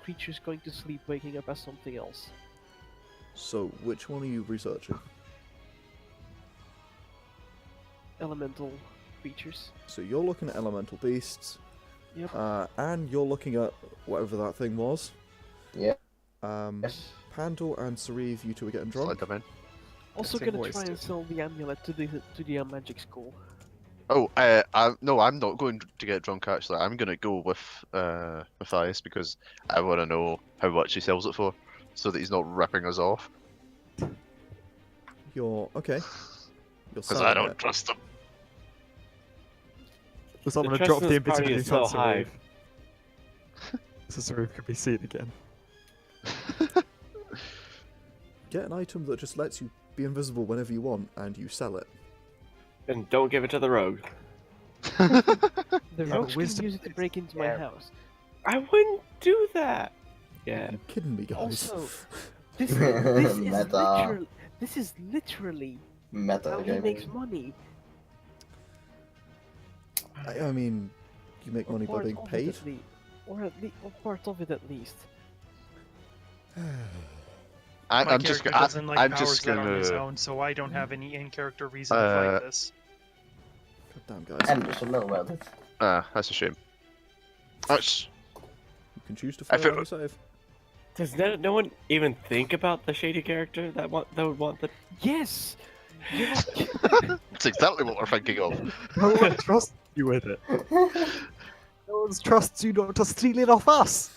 creatures going to sleep, waking up as something else.
So which one are you researching?
Elemental creatures.
So you're looking at elemental beasts.
Yep.
And you're looking at whatever that thing was.
Yeah.
Yes. Pandal and Sariv, you two are getting drunk.
Slide them in.
Also
Getting
gonna try and
wasted.
sell the amulet to the magic school.
Oh, no, I'm not going to get drunk. Actually, I'm gonna go with Matthias because I want to know how much he sells it for, so that he's not ripping us off.
You're okay. You're
Because
selling
I don't
it.
trust him.
So I'm
The
gonna
trust
drop
in
the
this party
invisibility
is so
on
high.
Sarif. So Sarif can be seen again.
Get an item that just lets you be invisible whenever you want, and you sell it.
And don't give it to the rogue.
The
but
rogues can
wisdom
use it to break into my
Yeah.
house.
I wouldn't do that.
Are
Yeah.
you kidding me, guys?
Also, this is
Meta.
literally
Meta
how he
gaming.
makes money.
I mean, you make money by
Part
being
of it
paid.
at least. Or part of it at least.
My
I'm just
character
gonna.
doesn't like
I'm
powers
just
that are on his
gonna.
own, so I don't have any in-character reason to fight this.
God damn, guys.
And just know about it.
That's a shame. That's.
You can choose to
I
fail
feel-
on a save.
Does no one even think about the shady character that would want the?
Yes! You're not...
That's exactly what we're thinking of.
No one trusts you with it. No one trusts you not to steal it off us.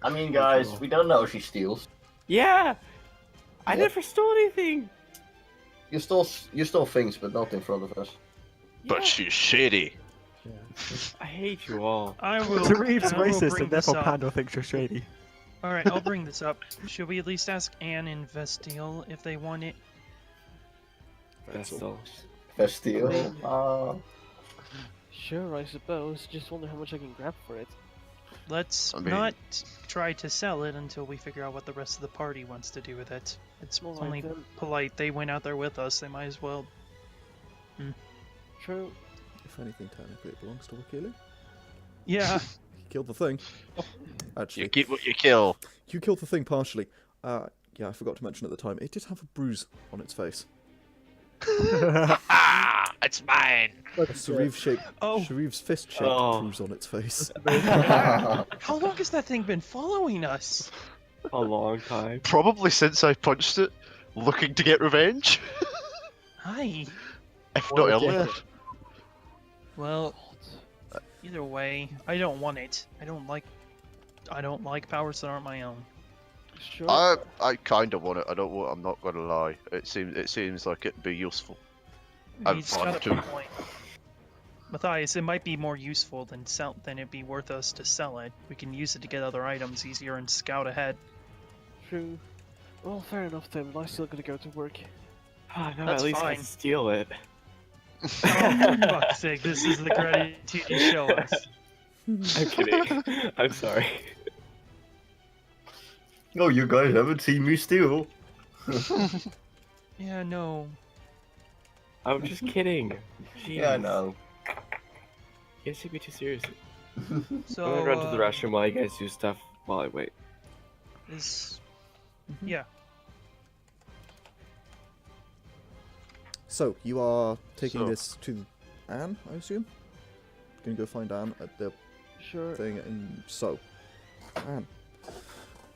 I mean, guys, we don't know she steals.
Yeah. I
Yeah.
never stole anything.
You stole things, but not in front of us.
But
Yeah.
she's shady.
I hate you all.
I will.
Sarif's
I will
racist
bring
and
this
therefore
up.
Pando thinks you're shady.
All right, I'll bring this up. Should we at least ask Anne and Vestiel if they want it?
Vestal.
Vestiel.
Sure, I suppose. Just wonder how much I can grab for it.
Let's
I mean-
not try to sell it until we figure out what the rest of the party wants to do with it. It's
Alright
only
then.
polite. They went out there with us. They might as well.
True.
If anything, technically it belongs to Wakili.
Yeah.
He killed the thing.
You
Actually,
get what you kill.
you killed the thing partially. Yeah, I forgot to mention at the time, it did have a bruise on its face.
Ah, it's mine.
Oh.
Sharif's fist-shaped
Oh.
bruise on its face.
How long has that thing been following us?
A long time.
Probably since I punched it, looking to get revenge.
Hi.
If
Well,
not
yeah.
earlier.
Well, either way, I don't want it. I don't like powers that aren't my own.
Sure.
I kind of want it. I don't want. I'm not gonna lie. It seems like it'd be useful. I'm
He's
fond
got
too.
a point. Matthias, it might be more useful than it'd be worth us to sell it. We can use it to get other items easier and scout ahead.
True. Well, fair enough, Tim. I still gotta go to work.
Ah, no,
That's
at least I
fine.
steal it.
Oh, for fuck's sake, this is the gratitude you show us.
I'm kidding. I'm sorry.
Oh, you guys haven't seen me steal.
Yeah, no.
I'm just kidding. Jeez.
Yeah, I know.
You guys take me too seriously.
So,
I'm gonna run to the restroom while you guys do stuff while I wait.
Yeah.
So, you are taking
So-
this to Anne, I assume? Gonna go find Anne at the
Sure.
thing, and so, Anne.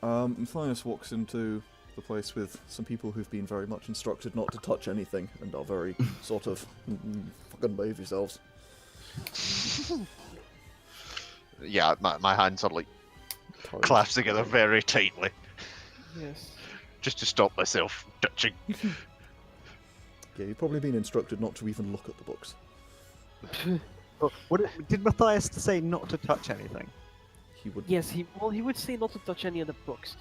Matthias walks into the place with some people who've been very much instructed not to touch anything, and are very sort of, fucking behave yourselves.
Yeah, my hands are like
Tired.
clasped together very tightly,
Yes.
just to stop myself touching.
Yeah, you've probably been instructed not to even look at the books.
Did Matthias say not to touch anything?
He would.
Yes, he would say not to touch any of the books.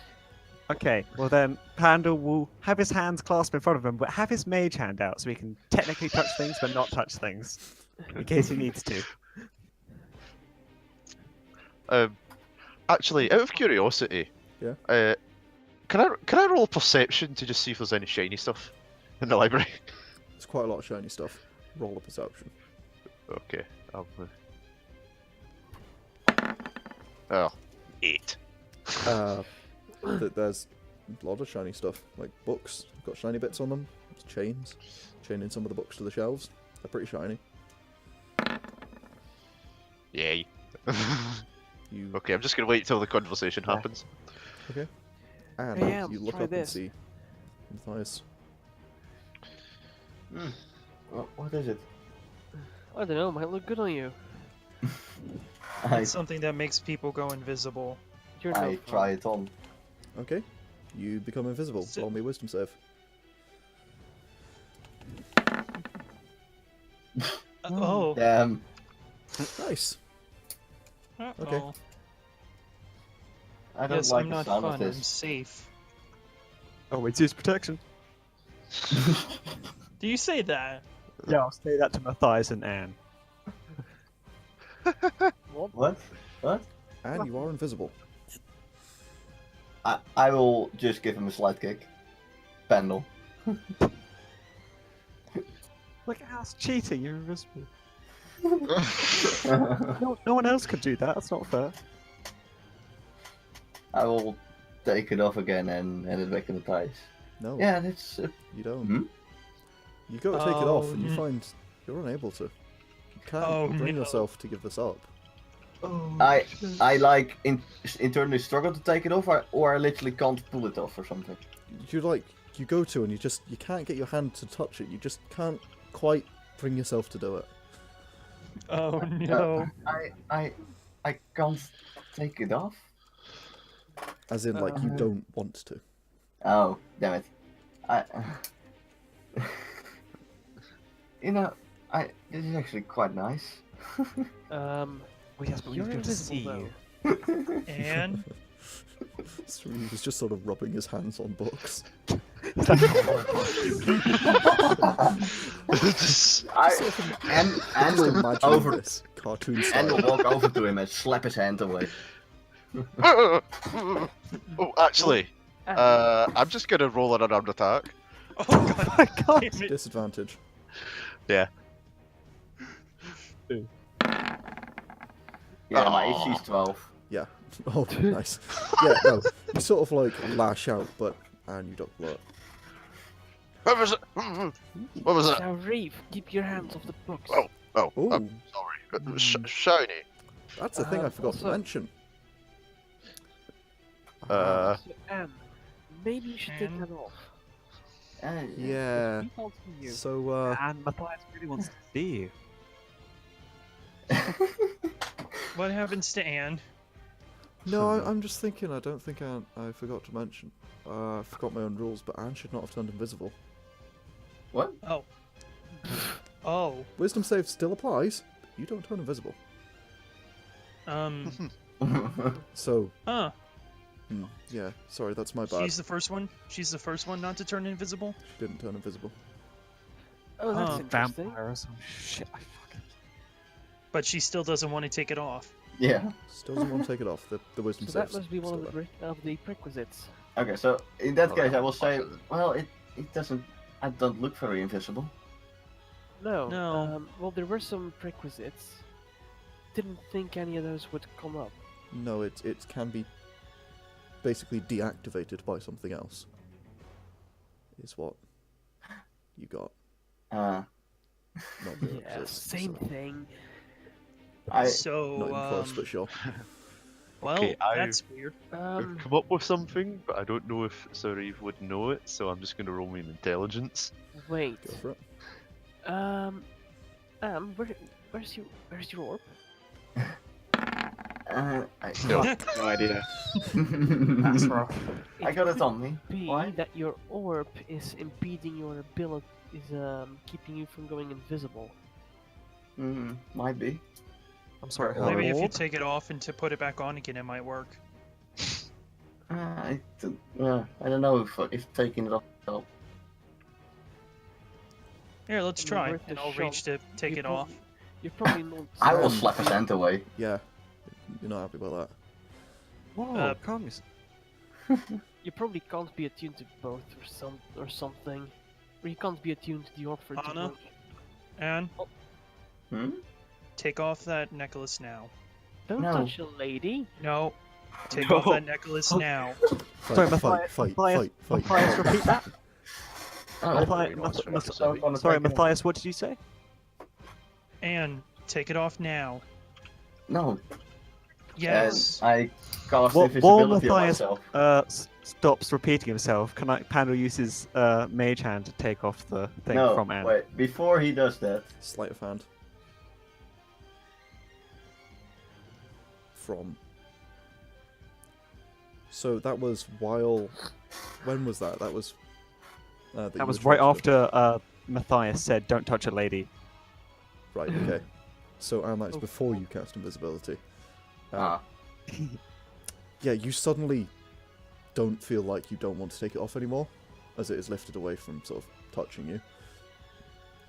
Okay, well then, Panda will have his hands clasped in front of him, but have his mage hand out so he can technically touch things but not touch things, in case he needs to.
Actually, out of curiosity,
Yeah?
can I roll perception to just see if there's any shiny stuff in the library?
There's quite a lot of shiny stuff. Roll a perception.
Okay, oh, 8.
There's a lot of shiny stuff, like books. Got shiny bits on them. There's chains. Chaining some of the books to the shelves. They're pretty shiny.
Yay.
You
Okay, I'm just gonna wait till the conversation
Yeah.
happens.
and
Hey, Am,
you look
try
up and
this.
see Matthias.
What is it?
I don't know. Might look good on you.
I
Something that makes people go invisible.
You're no fun.
try it on.
Okay. You become invisible.
So-
Roll me a wisdom save.
Oh.
Damn.
Nice.
Uh-oh.
Okay.
I don't
Yes,
like
I'm
the
not
sound
fun.
of
I'm
this.
safe.
Oh, it's his protection.
Do you say that?
Yeah, I'll say that to Matthias and Anne.
What? What?
And you are invisible.
I will just give him a slight kick. Pendle.
Look, that's cheating. You're invisible. No one else could do that. That's not fair.
I will take it off again and hand it back to Matthias.
No,
Yeah, that's.
you don't.
Hmm?
You go to take it off, and you
Oh,
find you're unable to. You can't
Oh,
bring
no.
yourself to give this up.
Oh,
I like internally struggle to take it off, or I literally can't pull it off or something.
You go to, and you can't get your hand to touch it. You just can't quite bring yourself to do it.
Oh no.
I can't take it off.
As in, like, you don't want to.
Oh, damn it. This is actually quite nice.
Oh, yes, but
You're
we've got to
invisible,
see
though.
you.
And
So he was just sort of rubbing his hands on books.
And
Just
will
imagine
over
this cartoon
and
style.
will walk over to him and slap his hand away.
Oh, actually,
Anne,
I'm just gonna roll an unarmed attack.
oh god.
My God.
damn it.
Disadvantage.
Yeah.
Yeah, my
Aw.
AC is 12.
Yeah. Oh, nice. Yeah, no. You sort of like lash out, and you don't blow it.
What was it? What was it?
Now, Reeve, keep your hands off the books.
Oh. Oh,
Ooh,
I'm sorry. Shiny.
that's the thing I forgot to
also-
mention.
Uh,
So, Anne, maybe you should take
Anne?
that off.
Yeah.
We can't see you.
So,
And Matthias really wants to see you.
What happens to Anne?
no, I'm just thinking. I don't think I forgot to mention. I forgot my own rules, but Anne should not have turned invisible.
What?
Oh. Oh.
Wisdom save still applies. you don't turn invisible.
Um.
So,
Huh.
yeah, sorry, that's my bad.
She's the first one. She's the first one not to turn invisible.
She didn't turn invisible.
Oh, that's
Huh.
interesting.
Vampire or some shit. I fucking...
But she still doesn't want to take it off.
Yeah.
Still doesn't want to take it off. The wisdom
So that
saves
must be one
still
of
there.
the prerequisites.
Okay, so in that
Oh,
case,
yeah.
I will say, well, it doesn't. I don't look very invisible.
No.
No.
Well, there were some prerequisites. Didn't think any of those would come up.
No, it can be basically deactivated by something else. Is what you got.
Uh,
Not the
Yeah,
resist,
same
so
thing.
I
So,
not even close, but sure.
well,
Okay,
that's weird.
I've come up with something, but I don't know if Sariv would know it, so I'm just going to roll me an intelligence.
Wait.
Go for it.
Where's your orb?
I
No.
No idea.
That's rough.
I got it on me.
Be
Why?
that your orb is impeding your ability, keeping you from going invisible.
Might be.
I'm sorry.
Or-
Maybe if you
orb?
take it off and to put it back on again, it might work.
I don't know if taking it off help.
Here, let's
I mean,
try.
worth a
And I'll
shot.
reach to take
You
it
prob-
off.
You're probably not.
I will slap his hand away.
Yeah, you're not happy about that.
Whoa, calm yourself.
You probably can't be attuned to both or something. Or you can't be attuned to the orb for it to
Anna?
work.
And
Hmm?
take off that necklace now.
Don't
No.
touch a lady.
No. Take
No.
off that necklace now.
Sorry,
Fight, fight,
Matthias,
fight.
Matthias, repeat that.
Oh,
Very nice, very nice.
Sorry, Matthias, what did you say?
And take it off now.
No.
Yes.
And I cast
While
invisibility on
Matthias
myself.
stops repeating himself, can Pando use his mage hand to take off the thing
No,
from Anne?
wait. Before he does that,
Sleight of hand. From. So that was while. When was that? That was. That
That
you
was
were
right
trying to-
after Matthias said, "Don't touch a lady."
Right. Okay. So and that's before you cast invisibility.
ah,
Yeah, you suddenly don't feel like you don't want to take it off anymore, as it is lifted away from sort of touching you,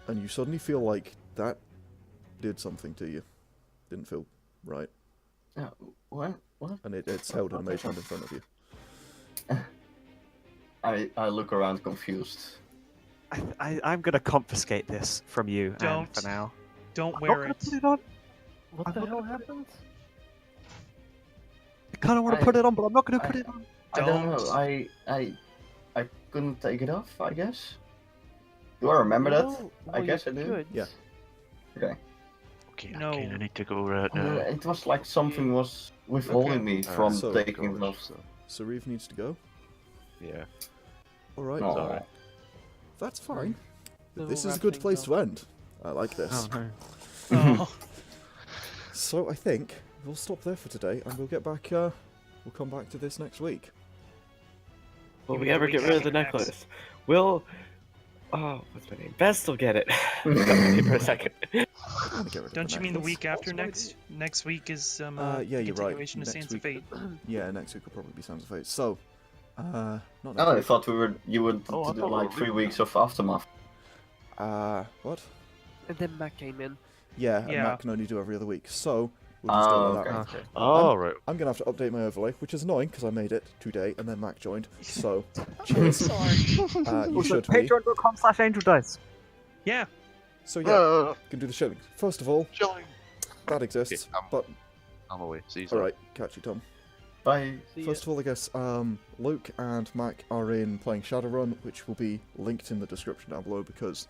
and you suddenly feel like that did something to you. Didn't feel right,
no, what?
and it's held in a mage hand in front of you.
I look around confused.
I'm gonna confiscate this from you, Anne,
Don't.
for now.
Don't
I'm
wear
not gonna
it.
put it on.
What
I'm
the
not
hell
gonna put it-
happened?
I kind of want
I-
to put it on, but I'm not gonna put it on.
I don't know.
Don't.
I couldn't take it off. I guess. Do I remember that?
No,
I
well,
guess
you
I do.
could.
Yeah.
Okay.
Okay,
No.
I kind of need to go right now.
It was like something was withholding me from
So-
taking it off.
So Reeve needs to go.
Yeah.
All right,
No.
Sorry.
that's fine.
No,
This is a
wrap
good
things
place
up.
to end. I like this.
Oh no.
Oh.
So I think we'll stop there for today, and we'll get back. We'll come back to this next week.
Will
You
we
mean
ever
the
get
week
rid of the
after next?
necklace? Will. Oh, what's my name? Best will get it. Got my name for a second.
I wanna get rid of
Don't
the
you mean the
necklace.
week after
What's my
next? Next week is
yeah, you're right.
continuation of
Next
Sands of
week.
Fate.
Yeah, next week will probably be Sounds of Fate. So, not next
Oh, I
week.
thought you would
Oh, I
do
thought
like
we
3
were-
weeks of aftermath.
What?
And then Mac came in.
Yeah, and
Yeah.
Matt can only do every other week. So, we'll just do it like that.
okay.
Okay.
Oh, right.
I'm gonna have to update my overlay, which is annoying because I made it today and then Mac joined. So, cheers.
Sorry.
You should be.
Patreon.com/angeldice.
Yeah.
So yeah, can do the shillings. First of all,
Chilling.
that exists.
Okay,
But
I'm away. See you.
all right, catch you, Tom.
Bye.
See ya.
First of all, I guess Luke and Mac are in playing Shadowrun, which will be linked in the description down below because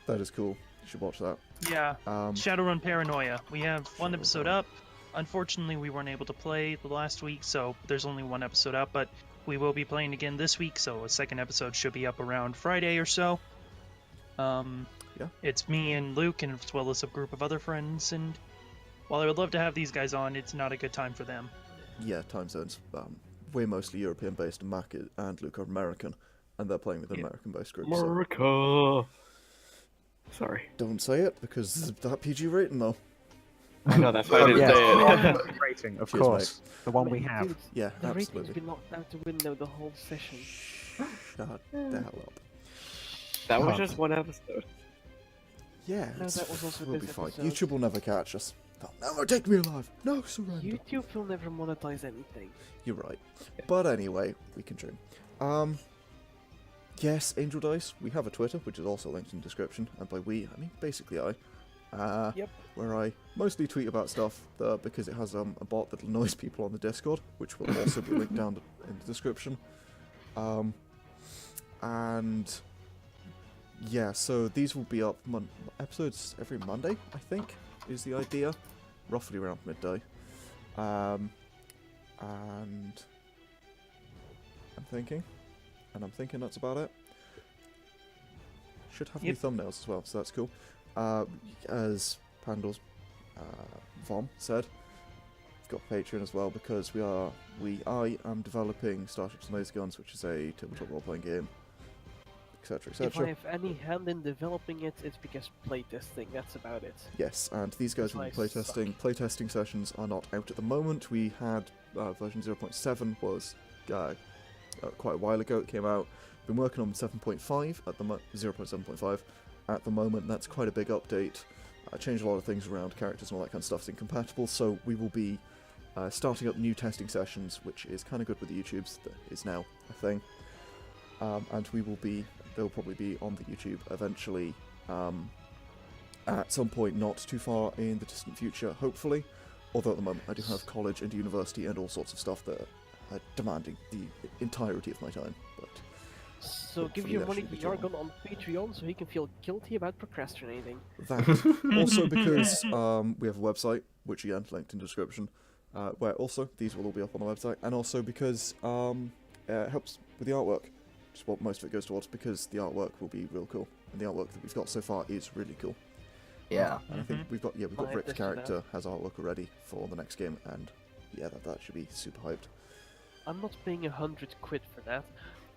that is cool. You should watch that.
Yeah.
Um,
Shadowrun Paranoia. We have one episode up. Unfortunately, we weren't able to play the last week, so there's only one episode up, but we will be playing again this week, so a second episode should be up around Friday or so.
Yeah.
It's me and Luke, and as well as a group of other friends, and while I would love to have these guys on, it's not a good time for them.
yeah, time zones. We're mostly European based, and Mac and Luke are American, and they're playing with an
Yeah.
American based group. So
America. Sorry.
don't say it because that PG rating though.
I know, that's why I didn't
Yeah,
say it.
rating, of
Cheers,
course. The one we
Mate,
have.
dude,
Yeah,
the rating's
absolutely.
been locked out the window the whole session.
Shut the hell up.
That was
God.
just one episode.
Yeah,
No,
it's,
that was also
we'll be
this
fine.
episode.
YouTube will never catch us. They'll never take me alive. No surrender.
YouTube will never monetize anything.
You're right. But anyway, we can dream. Yes, Angel Dice, we have a Twitter, which is also linked in the description, and by we, I mean basically I.
Yep.
Where I mostly tweet about stuff, because it has a bot that annoys people on the Discord, which will also be linked down in the description. And yeah, so these will be up episodes every Monday, I think, is the idea, roughly around midday. And I'm thinking that's about it. Should have new thumbnails as well, so that's cool. As Pandor's Vom said, we've got Patreon as well because I am developing Starships and Laserguns, which is a tabletop role-playing game, etc.,
If I
etc.
have any hand in developing it, it's because playtesting, that's about it.
Yes, and these guys will be playtesting. Playtesting sessions are not out at the moment. We had version 0.7 was quite a while ago. It came out. Been working on 7.5 at the 0.7.5 at the moment. That's quite a big update. Changed a lot of things around, characters and all that kind of stuff's incompatible. So we will be starting up new testing sessions, which is kind of good with the YouTubes. That is now a thing. And they'll probably be on the YouTube eventually. At some point, not too far in the distant future, hopefully. Although at the moment I do have college and university and all sorts of stuff that are demanding the entirety of my time. But
So give
hopefully
your
that
money
should
to
be going
Jargon on Patreon so he can feel guilty about procrastinating.
that also because we have a website, which again linked in the description, where also these will all be up on the website, and also because it helps with the artwork, which is what most of it goes towards, because the artwork will be real cool, and the artwork that we've got so far is really cool.
Yeah.
And I think we've got
I
Rick's
understand
character has artwork already for the next game, and yeah, that should be super hyped.
I'm not paying £100 for that.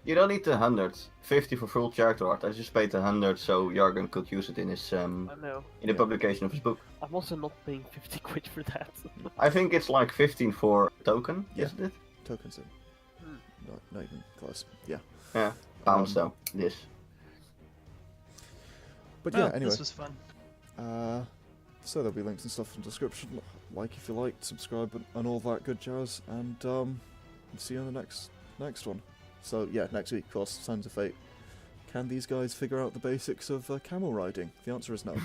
You don't need the 100. 50 for full character art. I just paid the 100 so Jargon could use it in his
I know.
in the publication of his book.
I'm also not paying £50 for that.
I think it's like 15 for token,
Yeah.
isn't it?
Tokens in. Not even close. Yeah.
Yeah. Pounds though. This.
But
Well,
yeah, anyway.
This was fun.
So there'll be links and stuff in the description. Like if you like, subscribe, and all that good jazz. And see you on the next one. So yeah, next week, of course, Signs of Fate. Can these guys figure out the basics of camel riding? The answer is no.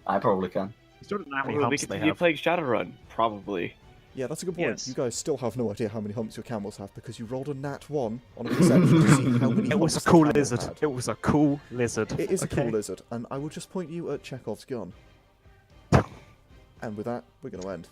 I probably can.
You still don't know how many
Well, we
humps
could
they
be
have.
playing Shadowrun, probably.
Yeah, that's a good point.
Yes.
You guys still have no idea how many humps your camels have because you rolled a nat 1 on a perception to see how many
It was a
humps the
cool
camel
lizard.
had.
It was a cool lizard.
It is a
okay?
cool lizard, and I will just point you at Chekhov's gun. And with that, we're going to end.